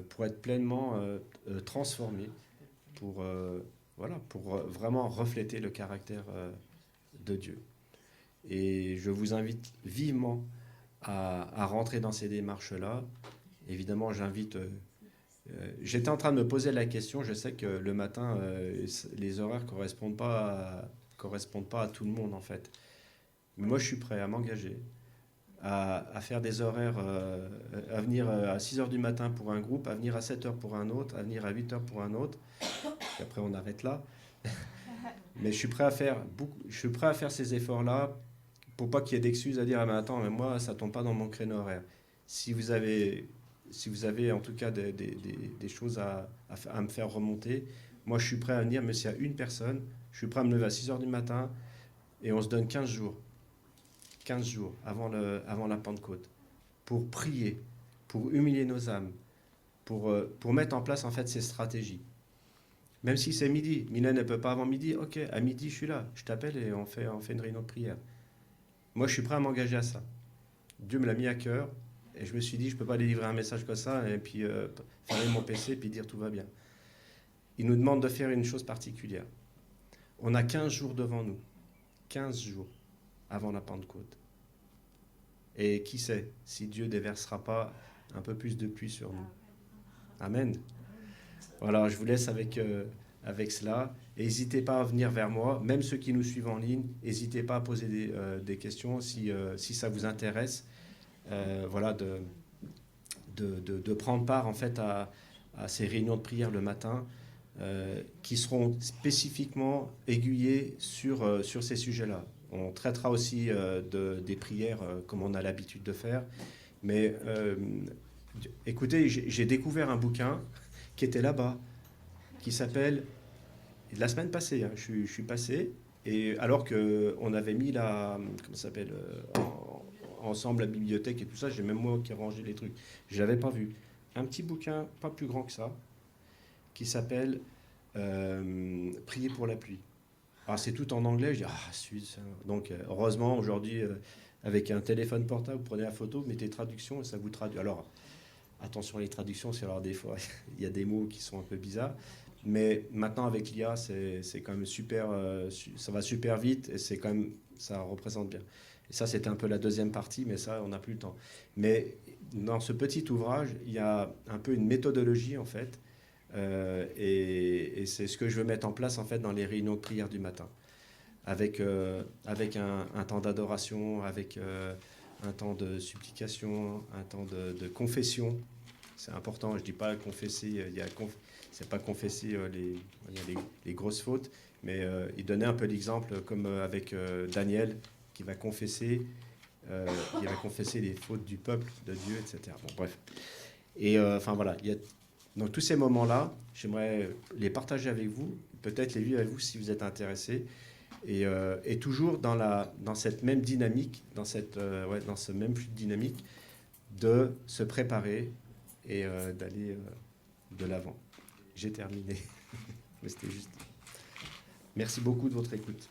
pour être pleinement transformés, pour vraiment refléter le caractère de Dieu. Et je vous invite vivement à rentrer dans ces démarches-là. Évidemment, j'invite... j'étais en train de me poser la question, je sais que le matin, les horaires ne correspondent pas à tout le monde, en fait. Mais moi, je suis prêt à m'engager, à faire des horaires, à venir à 6 heures du matin pour un groupe, à venir à 7 heures pour un autre, à venir à 8 heures pour un autre. Et après, on arrête là. Mais je suis prêt à faire ces efforts-là pour pas qu'il y ait d'excuses à dire ah mais attends mais moi ça tombe pas dans mon créneau horaire. Si vous avez en tout cas des choses à me faire remonter, moi je suis prêt à venir, mais s'il y a une personne, je suis prêt à me lever à 6 heures du matin et on se donne 15 jours avant la Pentecôte pour prier, pour humilier nos âmes, pour mettre en place en fait ces stratégies. Même si c'est midi, Mylène ne peut pas avant midi, ok, à midi je suis là, je t'appelle et on fait une réunion de prière. Moi je suis prêt à m'engager à ça. Dieu me l'a mis à cœur Et je me suis dit, je ne peux pas délivrer un message comme ça et puis fermer mon PC et puis dire tout va bien. Il nous demande de faire une chose particulière. On a 15 jours devant nous. 15 jours avant la Pentecôte. Et qui sait si Dieu ne déversera pas un peu plus de pluie sur nous. Amen. Voilà, je vous laisse avec cela. N'hésitez pas à venir vers moi, même ceux qui nous suivent en ligne. N'hésitez pas à poser des questions si ça vous intéresse. Voilà, de prendre part en fait à ces réunions de prière le matin qui seront spécifiquement aiguillées sur ces sujets-là. On traitera aussi des prières comme on a l'habitude de faire. Mais écoutez, j'ai découvert un bouquin qui était là-bas, qui s'appelle, la semaine passée, hein, je suis passé, et alors qu'on avait mis comment ça s'appelle, ensemble la bibliothèque et tout ça, j'ai même moi qui ai rangé les trucs, je l'avais pas vu. Un petit bouquin, pas plus grand que ça, qui s'appelle Prier pour la pluie. Alors c'est tout en anglais, je dis, donc heureusement aujourd'hui, avec un téléphone portable, vous prenez la photo, vous mettez traduction et ça vous traduit. Alors, attention les traductions, c'est alors des fois, il y a des mots qui sont un peu bizarres, mais maintenant avec l'IA, c'est quand même super, ça va super vite et c'est quand même, ça représente bien. Et ça, c'était un peu la deuxième partie, mais ça, on n'a plus le temps. Mais dans ce petit ouvrage, il y a un peu une méthodologie, en fait, et c'est ce que je veux mettre en place, en fait, dans les réunions de prière du matin, avec un temps d'adoration, avec un temps de supplication, un temps de confession. C'est important, je ne dis pas confesser, c'est pas confesser les grosses fautes, mais il donnait un peu l'exemple comme avec Daniel qui va confesser les fautes du peuple, de Dieu, etc. Bon, bref. Et enfin voilà, donc tous ces moments-là, j'aimerais les partager avec vous, peut-être les vivre avec vous si vous êtes intéressés. Et toujours dans cette même dynamique, dans ce même flux de dynamique, de se préparer et d'aller de l'avant. J'ai terminé. Mais c'était juste. Merci beaucoup de votre écoute.